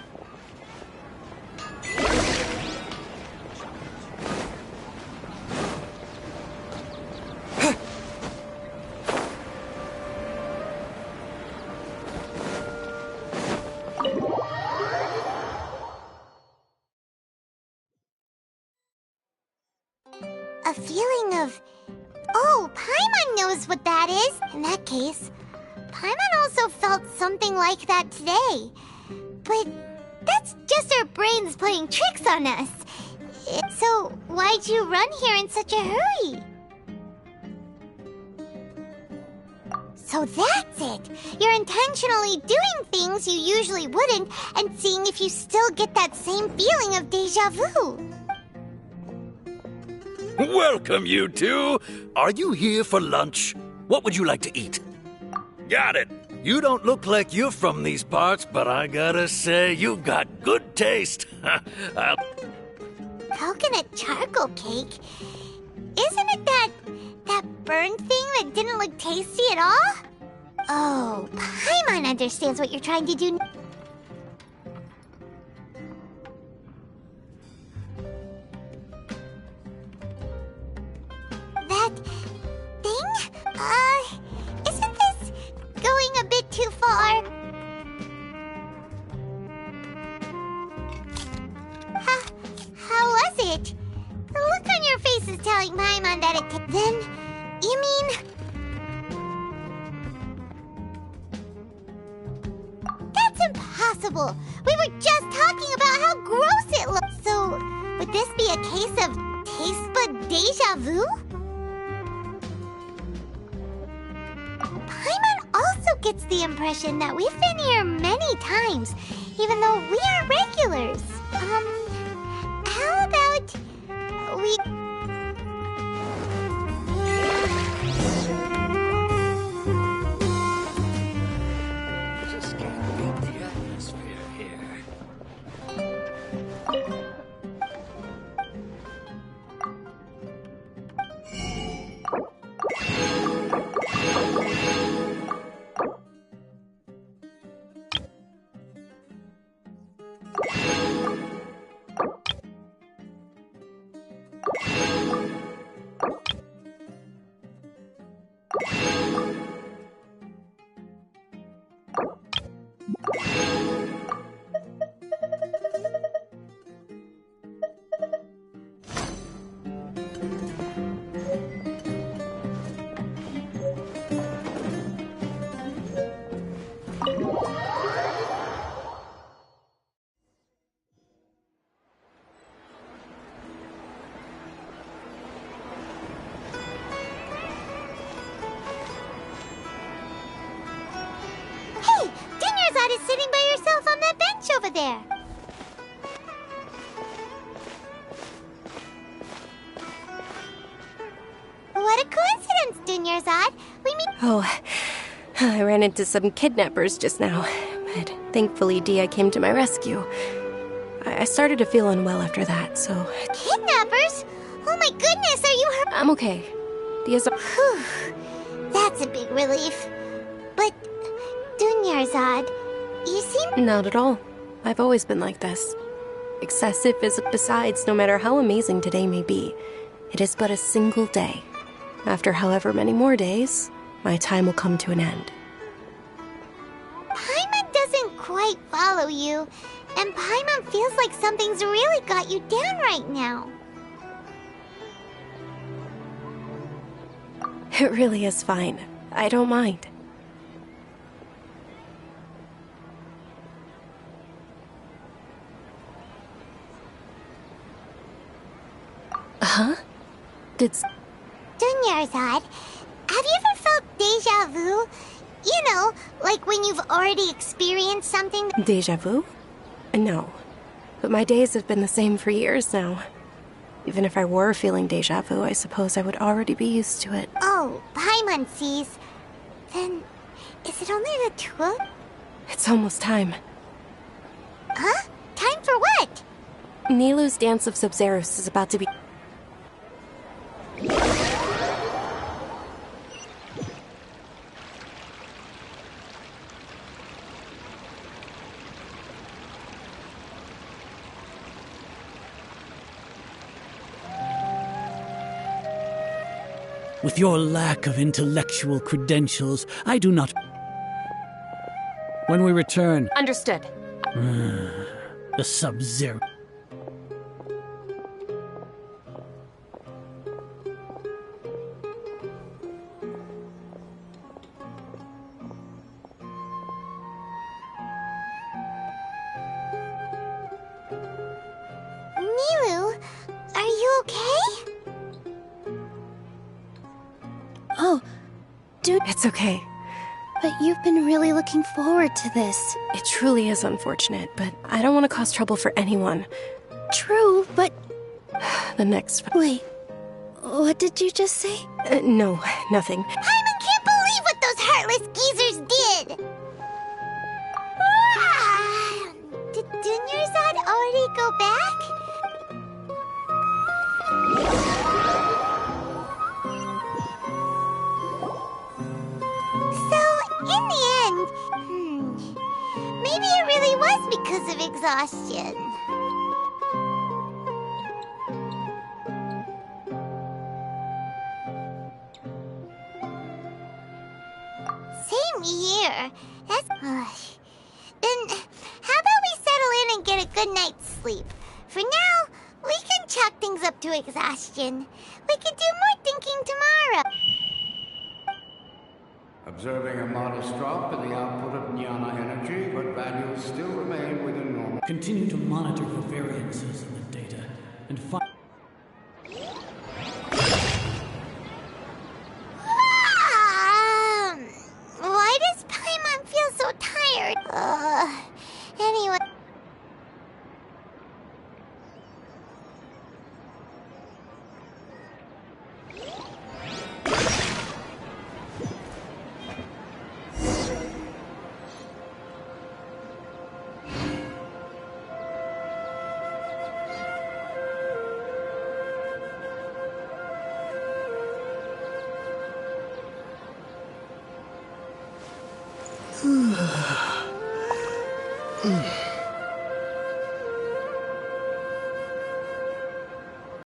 Speaker 1: A feeling of... Oh, Paimon knows what that is. In that case, Paimon also felt something like that today. But that's just our brains playing tricks on us. So why'd you run here in such a hurry? So that's it. You're intentionally doing things you usually wouldn't and seeing if you still get that same feeling of déjà vu.
Speaker 11: Welcome, you two. Are you here for lunch? What would you like to eat? Got it. You don't look like you're from these parts, but I gotta say, you got good taste.
Speaker 1: Coconut charcoal cake? Isn't it that burned thing that didn't look tasty at all? Oh, Paimon understands what you're trying to do. That thing? Isn't this going a bit too far? How was it? The look on your face is telling Paimon that it... Then, you mean... That's impossible! We were just talking about how gross it looked! So, would this be a case of taste bud déjà vu? Paimon also gets the impression that we've been here many times, even though we are regulars. How about we...
Speaker 5: Just can't beat the atmosphere here.
Speaker 1: Is sitting by yourself on that bench over there. What a coincidence, Dunyarzad. We meet...
Speaker 16: Oh, I ran into some kidnappers just now, but thankfully Dia came to my rescue. I started to feel unwell after that, so...
Speaker 1: Kidnappers? Oh my goodness, are you hurt?
Speaker 16: I'm okay. Dia's...
Speaker 1: Whew. That's a big relief. But, Dunyarzad... You seem...
Speaker 16: Not at all. I've always been like this. Excessive is... Besides, no matter how amazing today may be, it is but a single day. After however many more days, my time will come to an end.
Speaker 1: quite follow you. And Paimon feels like something's really got you down right now.
Speaker 16: It really is fine. I don't mind. Huh?
Speaker 1: Dunyarzad, have you ever felt deja vu? You know, like when you've already experienced something.
Speaker 16: Deja vu? No. But my days have been the same for years now. Even if I were feeling deja vu, I suppose I would already be used to it.
Speaker 1: Oh, Paimon sees. Then, is it only the two of...
Speaker 16: It's almost time.
Speaker 1: Huh? Time for what?
Speaker 16: Nilu's Dance of Sub-Zerus is about to be...
Speaker 23: With your lack of intellectual credentials, I do not... When we return...
Speaker 21: Understood.
Speaker 23: The Sub-Zero...
Speaker 1: Nilu, are you okay?
Speaker 22: Oh, dude.
Speaker 16: It's okay.
Speaker 22: But you've been really looking forward to this.
Speaker 16: It truly is unfortunate, but I don't want to cause trouble for anyone.
Speaker 22: True, but...
Speaker 16: The next...
Speaker 22: Wait, what did you just say?
Speaker 16: No, nothing.
Speaker 1: Paimon can't believe what those heartless geezers did! Did Dunyarzad already go back? In the end, maybe it really was because of exhaustion. Same here. That's... Then, how about we settle in and get a good night's sleep? For now, we can chalk things up to exhaustion. We can do more thinking tomorrow.
Speaker 3: Observing a modest drop in the output of jnana energy, but values still remain within normal.
Speaker 23: Continue to monitor for variances in the data, and find...
Speaker 1: Why does Paimon feel so tired? Anyway...